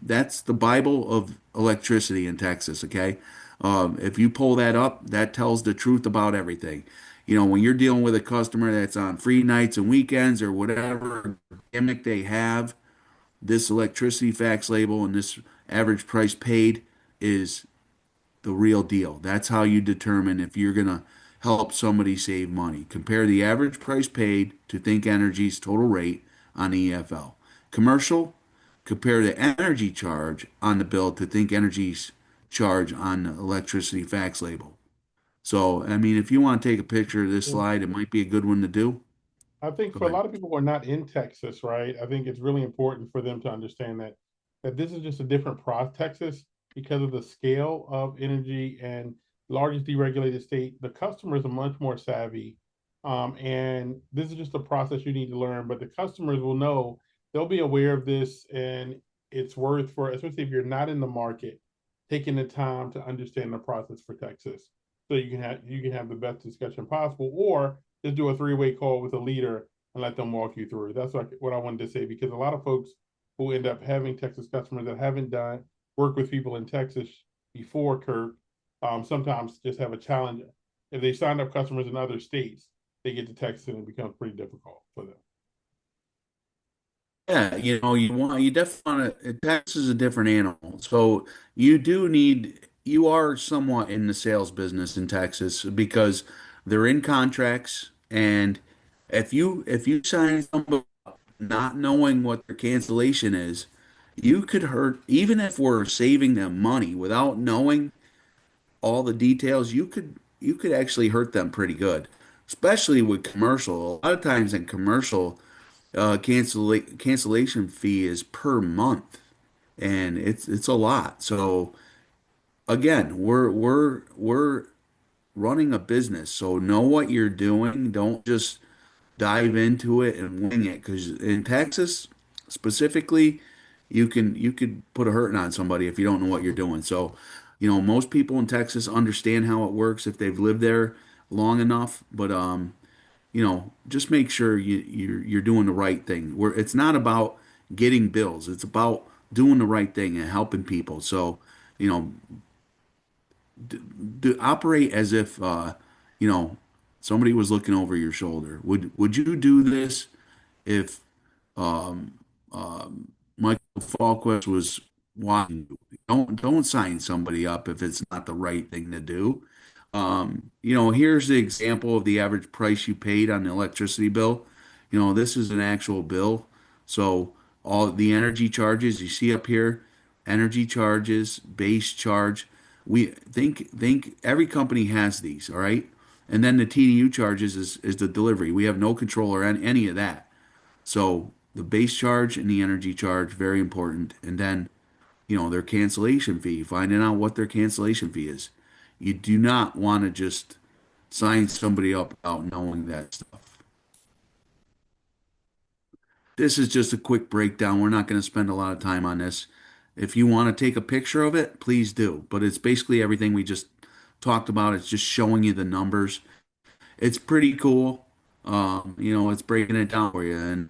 That's the Bible of electricity in Texas, okay? If you pull that up, that tells the truth about everything. When you're dealing with a customer that's on free nights and weekends or whatever gimmick they have, this electricity facts label and this average price paid is the real deal. That's how you determine if you're going to help somebody save money. Compare the average price paid to Think Energy's total rate on EFL. Commercial, compare the energy charge on the bill to Think Energy's charge on the electricity facts label. So, I mean, if you want to take a picture of this Yeah. slide, it might be a good one to do. I think Go for a ahead. lot of people who are not in Texas, right? I think it's really important for them to understand that this is just a different process. Texas, because of the scale of energy and largest deregulated state, the customers are much more savvy. And this is just a process you need to learn, but the customers will know, they'll be aware of this, and it's worth for, especially if you're not in the market, taking the time to understand the process for Texas. So you can have the best discussion possible, or just do a three-way call with a leader and let them walk you through. That's what I wanted to say, because a lot of folks who end up having Texas customers that haven't done work with people in Texas before, Kirk, sometimes just have a challenge. If they signed up customers in other states, they get to Texas and it becomes pretty difficult for them. Yeah, you definitely want to, tax is a different animal. So you are somewhat in the sales business in Texas because they're in contracts. And if you sign somebody up not knowing what their cancellation is, you could hurt, even if we're saving them money without knowing all the details, you could actually hurt them pretty good, especially with commercial. A lot of times in commercial, cancellation fee is per month, and it's a lot. So again, we're running a business, so know what you're doing. Don't just dive into it and wing it, because in Texas specifically, you could put a hurting on somebody if you don't know what you're doing. So, most people in Texas understand how it works if they've lived there long enough, but just make sure you're doing the right thing. Where it's not about getting bills, it's about doing the right thing and helping people. So, you know, operate as if you know Somebody was looking over your shoulder. Would you do this if um, Michael Falquist was watching you? Don't sign somebody up if it's not the right thing to do. Here's the example of the average price you paid on the electricity bill. This is an actual bill. So all the energy charges you see up here, energy charges, base charge. We think every company has these, all right? And then the TDU charges is the delivery. We have no control or any of that. So the base charge and the energy charge, very important. And then, their cancellation fee, finding out what their cancellation fee is. You do not want to just sign somebody up without knowing that stuff. This is just a quick breakdown. We're not going to spend a lot of time on this. If you want to take a picture of it, please do. But it's basically everything we just talked about. It's just showing you the numbers. It's pretty cool. It's breaking it down for you. And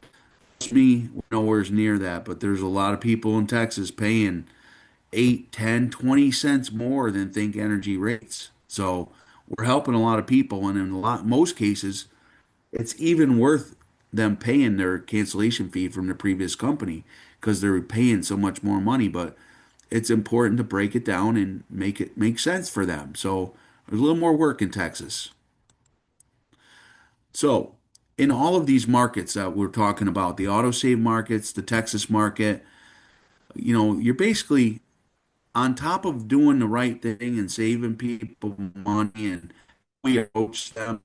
trust me, we're nowhere near that. But there's a lot of people in Texas paying 8, 10, 20 cents more than Think Energy rates. So we're helping a lot of people, and in most cases, it's even worth them paying their cancellation fee from the previous company because they're paying so much more money. But it's important to break it down and make it make sense for them. So there's a little more work in Texas. So in all of these markets that we're talking about, the autosave markets, the Texas market, you're basically on top of doing the right thing and saving people money and we approach them,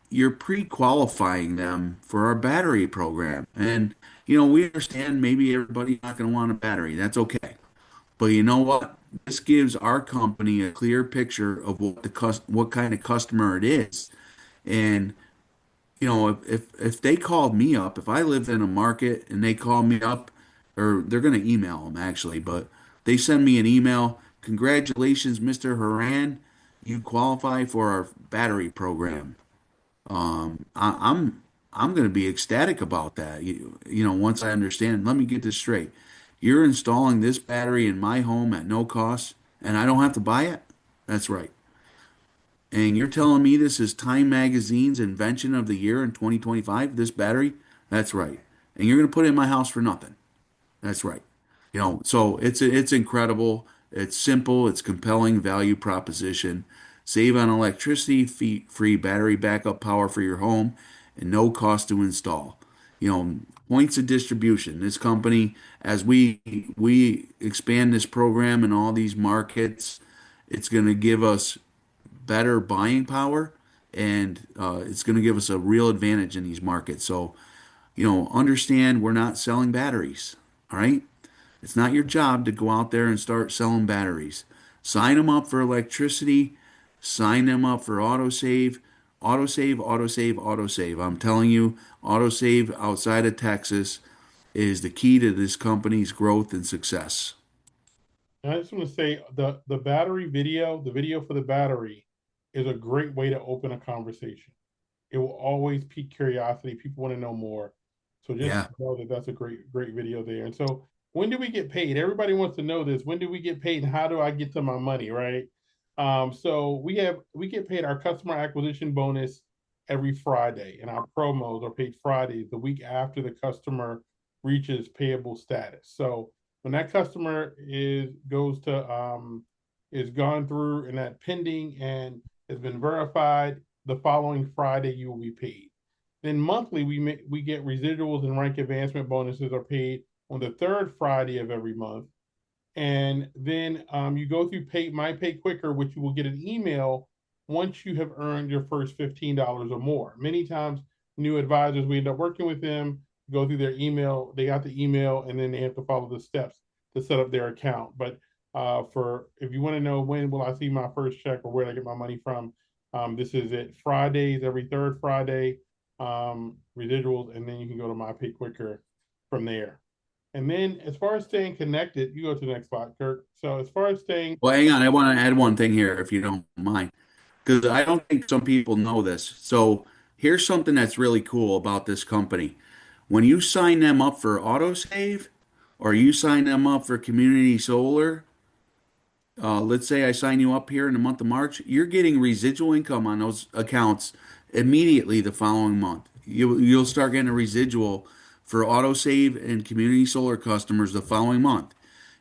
you're pre-qualifying them for our battery program. And we understand maybe everybody's not going to want a battery. That's okay. But you know what? This gives our company a clear picture of what kind of customer it is. And if they called me up, if I lived in a market and they call me up, or they're going to email them actually, but they send me an email, congratulations, Mr. Haran, you qualify for our battery program. I'm going to be ecstatic about that. Once I understand, let me get this straight. You're installing this battery in my home at no cost, and I don't have to buy it? That's right. And you're telling me this is Time Magazine's invention of the year in 2025, this battery? That's right. And you're going to put it in my house for nothing. That's right. So it's incredible. It's simple. It's compelling value proposition. Save on electricity, free battery backup power for your home, and no cost to install. Points of distribution. This company, as we expand this program in all these markets, it's going to give us better buying power, and it's going to give us a real advantage in these markets. So, understand we're not selling batteries. All right. It's not your job to go out there and start selling batteries. Sign them up for electricity, sign them up for autosave, autosave, autosave, autosave. I'm telling you, autosave outside of Texas is the key to this company's growth and success. And I just want to say the battery video, the video for the battery, is a great way to open a conversation. It will always pique curiosity. People want to know more. So just Yeah. know that that's a great video there. And so when do we get paid? Everybody wants to know this. When do we get paid and how do I get to my money, right? So we get paid our customer acquisition bonus every Friday, and our promos are paid Fridays, the week after the customer reaches payable status. So when that customer is gone through and that pending and has been verified, the following Friday you will be paid. Then monthly we get residuals and rank advancement bonuses are paid on the third Friday of every month. And then you go through My Pay Quicker, which you will get an email once you have earned your first $15 or more. Many times, new advisors, we end up working with them, go through their email, they got the email, and then they have to follow the steps to set up their account. But for if you want to know when will I see my first check or where do I get my money from, this is it. Fridays, every third Friday, residuals, and then you can go to My Pay Quicker from there. And then as far as staying connected, you go to the next spot, Kirk. So as far as staying, Well, hang on. I want to add one thing here, if you don't mind, because I don't think some people know this. So here's something that's really cool about this company. When you sign them up for autosave or you sign them up for community solar, let's say I sign you up here in the month of March, you're getting residual income on those accounts immediately the following month. You'll start getting a residual for autosave and community solar customers the following month.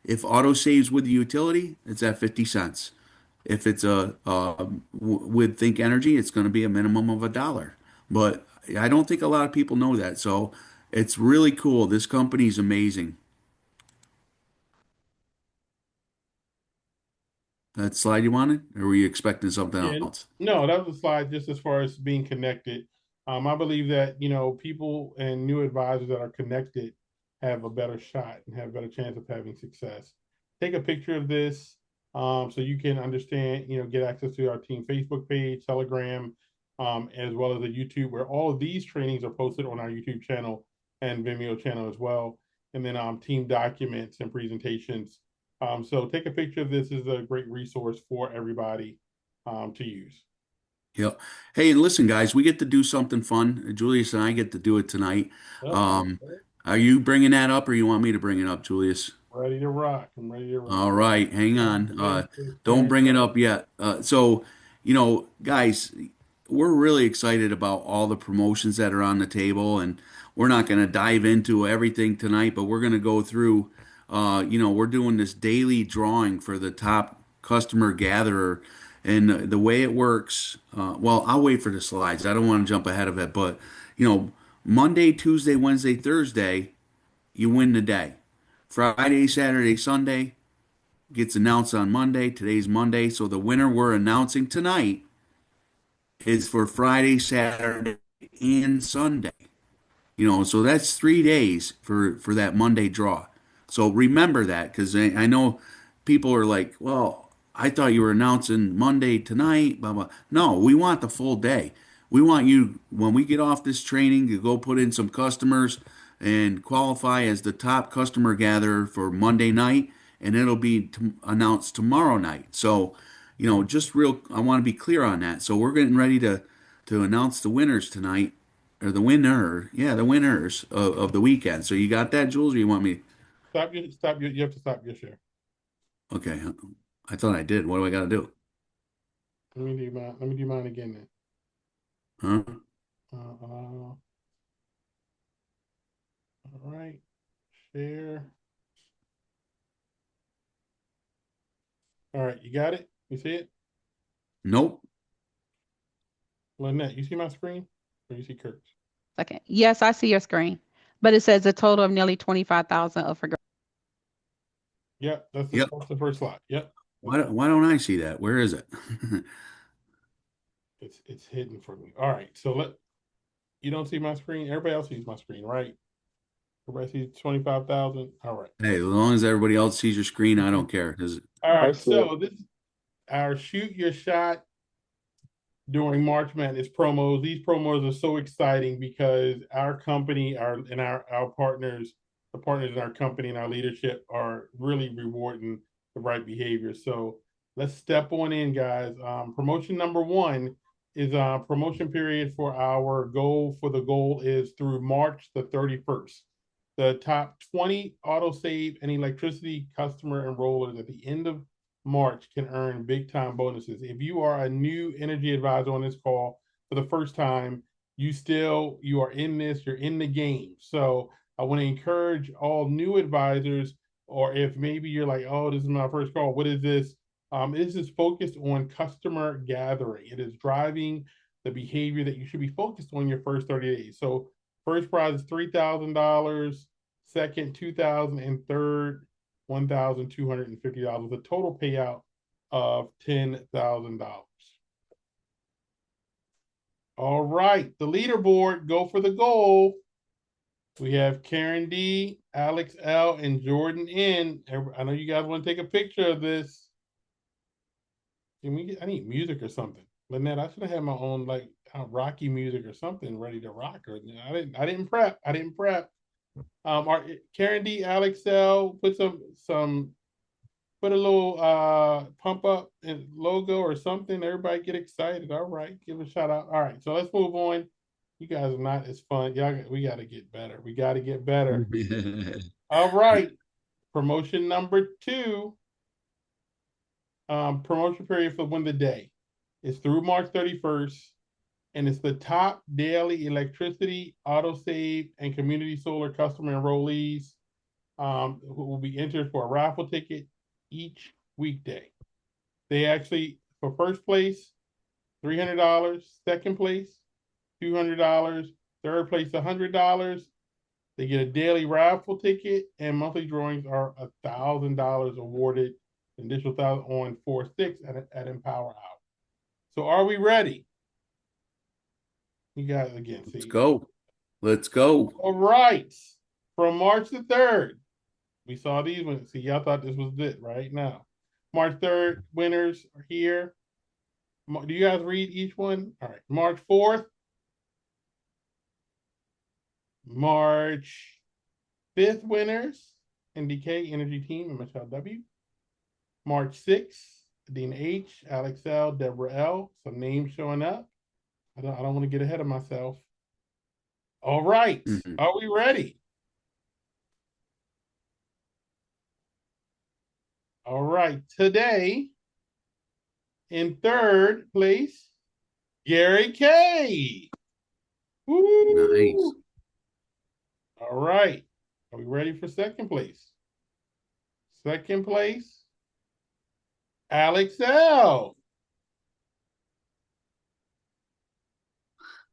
If autosave's with the utility, it's at 50 cents. If it's with Think Energy, it's going to be a minimum of $1. But I don't think a lot of people know that. So it's really cool. This company's amazing. That slide you wanted, or were you expecting something Yeah, else? no, that was a slide just as far as being connected. I believe that, people and new advisors that are connected have a better shot and have a better chance of having success. Take a picture of this, so you can understand, get access to our team Facebook page, Telegram, as well as the YouTube, where all of these trainings are posted on our YouTube channel and Vimeo channel as well. And then team documents and presentations. So take a picture of this. Is a great resource for everybody to use. Yep. Hey, and listen, guys, we get to do something fun. Julius and I get to do it tonight. Yep, Um, are you bringing that up, or you want me to bring it up, Julius? ready to rock. I'm ready to rock. All right, hang on. Don't Karen, bring it up yet. Guys, we're really excited about all the promotions that are on the table, and we're not going to dive into everything tonight, but we're going to go through. We're doing this daily drawing for the top customer gatherer, and the way it works. Well, I'll wait for the slides. I don't want to jump ahead of it, but Monday, Tuesday, Wednesday, Thursday, you win the day. Friday, Saturday, Sunday gets announced on Monday. Today's Monday, so the winner we're announcing tonight is for Friday, Saturday, and Sunday. So that's 3 days for that Monday draw. So remember that because I know people are like, well, I thought you were announcing Monday tonight, blah blah. No, we want the full day. We want you when we get off this training to go put in some customers and qualify as the top customer gatherer for Monday night, and it'll be announced tomorrow night. So, I want to be clear on that. So we're getting ready to announce the winners tonight, or the winners of the weekend. So you got that, Jules, or you want me? you have to stop your share. Okay, I thought I did. What do I got to do? Let me do mine again then. Huh? All right. Share. All right, you got it? You see it? Nope. Lynette, you see my screen? Or you see Kurt's? Okay. Yes, I see your screen, but it says a total of nearly 25,000 of for. Yep, that's the, Yep. that's the first slide. Yep. Why don't I see that? Where is it? It's hidden from me. All right, so you don't see my screen. Everybody else sees my screen, right? Everybody sees 25,000. All right. Hey, as long as everybody else sees your screen, I don't care. All right. I see it. So this is our shoot your shot during March Madness promos. These promos are so exciting because our company, our partners, the partners in our company and our leadership are really rewarding the right behavior. So let's step on in, guys. Promotion number one is promotion period for our goal. For the goal is through March the 31st. The top 20 autosave and electricity customer enrollers at the end of March can earn big time bonuses. If you are a new energy advisor on this call for the first time, you are in this, you're in the game. So I want to encourage all new advisors, or if maybe you're like, oh, this is my first call, what is this? This is focused on customer gathering. It is driving the behavior that you should be focused on your first 30 days. So first prize is $3,000, second, $2,000, and third, $1,250, a total payout of $10,000. All right, the leaderboard, go for the goal. We have Karen D, Alex L, and Jordan N. I know you guys want to take a picture of this. I need music or something. Lynette, I should have had my own like Rocky music or something ready to rock. Or I didn't prep. Karen D, Alex L, put put a little pump up and logo or something. Everybody get excited. All right, give a shout out. All right, so let's move on. You guys are not as fun. We got to get better. We got to get better. All right, promotion number two promotion period for Win the Day. It's through March 31st, and it's the top daily electricity, auto save, and community solar customer enrollees who will be entered for a raffle ticket each weekday. They actually, for first place, $300, second place, $200, third place, $100. They get a daily raffle ticket, and monthly drawings are $1,000 awarded, additional thousand on 4/6 at Empower Hour. So are we ready? You guys again, Let's see. go. Let's go. All right. From March the 3rd, we saw these ones. See, y'all thought this was it right now. March 3rd, winners are here. Do you guys read each one? All right. March 4th, March 5th winners, NDK Energy Team and Michelle W. March 6th, Dean H, Alex L, Deborah L. Some names showing up. I don't want to get ahead of myself. All right. Mhm. Are we ready? All right. Today, in third place, Gary K. Nice. Woo! All right. Are we ready for second place? Second place, Alex L.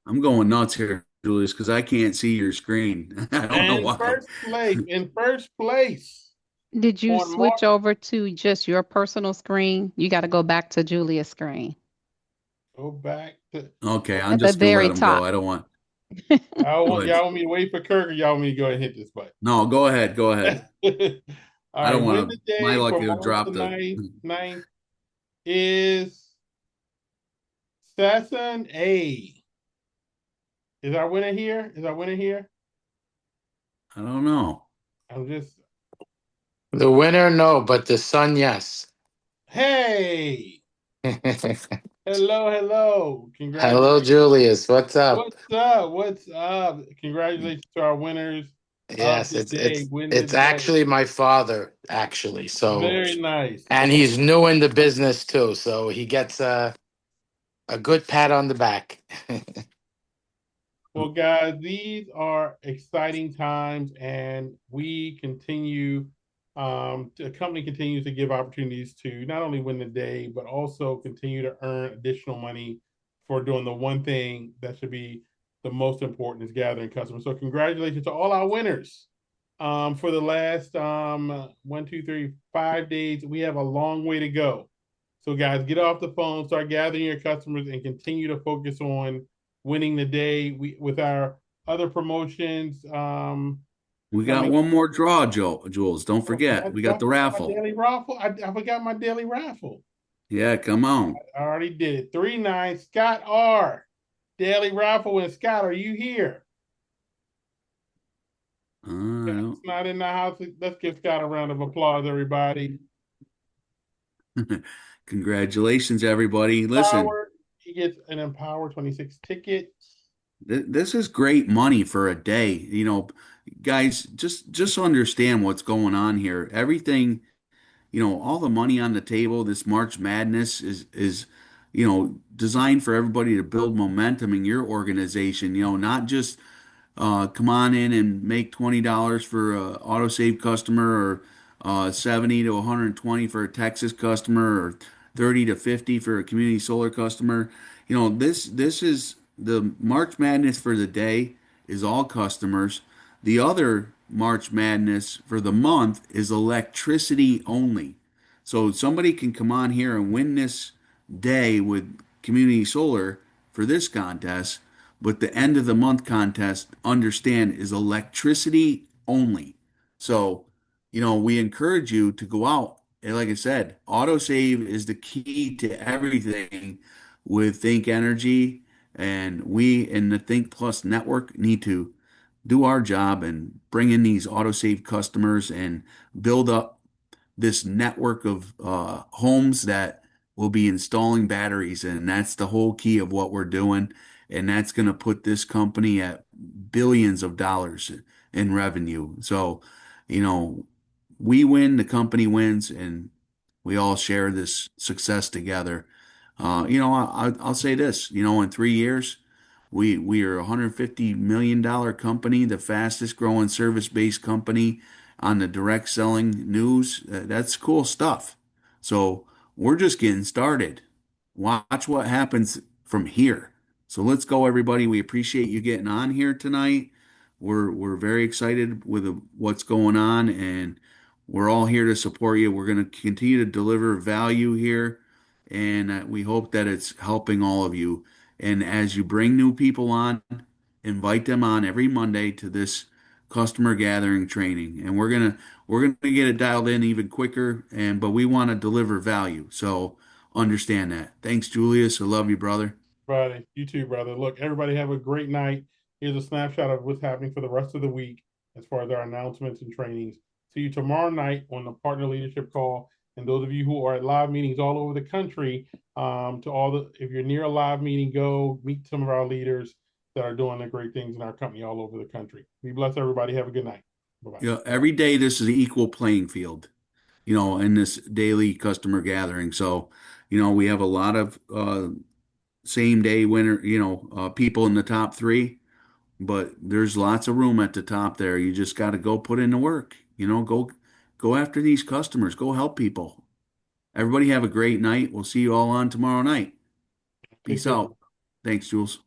I'm going nuts here, Julius, because I can't see your screen. I don't know And why. in first place, Did you on March, switch over to just your personal screen? You got to go back to Julia's screen go back to, Okay, I'm at the just gonna let very him go. top. I don't want. Go y'all ahead. want me to wait for Kirk, or y'all want me to go ahead and hit this button? No, go ahead. Go ahead. All I right, don't win want the to. My day luck, for it'll March drop the the. 9th is Sasson A. Is our winner here? Is our winner here? I don't know. I'm just, The winner, no, but the son, yes. hey, hello, hello. Hello, Congratulations. Julius. What's up? What's up? What's up? Congratulations to our winners of Yes, the it's day. it's Win the it's day. actually my father, actually. So, Very nice. and he's new in the business too, so he gets a good pat on the back. Well, guys, these are exciting times, and we continue. The company continues to give opportunities to not only win the day, but also continue to earn additional money for doing the one thing that should be the most important is gathering customers. So, congratulations to all our winners. For the last 1, 2, 3, 5 days, we have a long way to go. So, guys, get off the phone, start gathering your customers, and continue to focus on winning the day. We with our other promotions We got coming. one more draw, Joe. Jules, don't Oh, forget. We got the my raffle. daily raffle. I forgot my daily raffle. Yeah, come on. I already did it. 3-9 Scott R. Daily raffle. And Scott, are you here? I don't. It's not in the house. Let's give Scott a round of applause, everybody. Congratulations, everybody. Listen, Power. He gets an Empower 26 ticket. this is great money for a day. Guys, just understand what's going on here. Everything, all the money on the table, this March Madness is designed for everybody to build momentum in your organization, not just come on in and make $20 for a autosave customer or 70 to 120 for a Texas customer or 30 to 50 for a community solar customer. This is the March Madness for the day is all customers. The other March Madness for the month is electricity only. So somebody can come on here and win this day with community solar for this contest, but the end of the month contest, understand, is electricity only. So, we encourage you to go out. And like I said, autosave is the key to everything with Think Energy. And we in the Think Plus network need to do our job and bring in these autosave customers and build up this network of homes that will be installing batteries. And that's the whole key of what we're doing. And that's going to put this company at billions of dollars in revenue. So, you know, we win, the company wins, and we all share this success together. I'll say this, in 3 years, we are a $150 million company, the fastest growing service-based company on the direct selling news. That's cool stuff. So we're just getting started. Watch what happens from here. So let's go, everybody. We appreciate you getting on here tonight. We're very excited with what's going on, and we're all here to support you. We're going to continue to deliver value here, and we hope that it's helping all of you. And as you bring new people on, invite them on every Monday to this customer gathering training, and we're gonna get it dialed in even quicker. But we want to deliver value, so understand that. Thanks, Julius. I love you, brother. Friday. You too, brother. Look, everybody have a great night. Here's a snapshot of what's happening for the rest of the week as far as our announcements and trainings. See you tomorrow night on the partner leadership call. And those of you who are at live meetings all over the country, if you're near a live meeting, go meet some of our leaders that are doing the great things in our company all over the country. Be blessed, everybody. Have a good night. Bye-bye. Every day this is an equal playing field, in this daily customer gathering. So, we have a lot of same day winner, people in the top three, but there's lots of room at the top there. You just got to go put in the work, go after these customers, go help people. Everybody have a great night. We'll see you all on tomorrow night. Take Peace care. out. Thanks, Jules.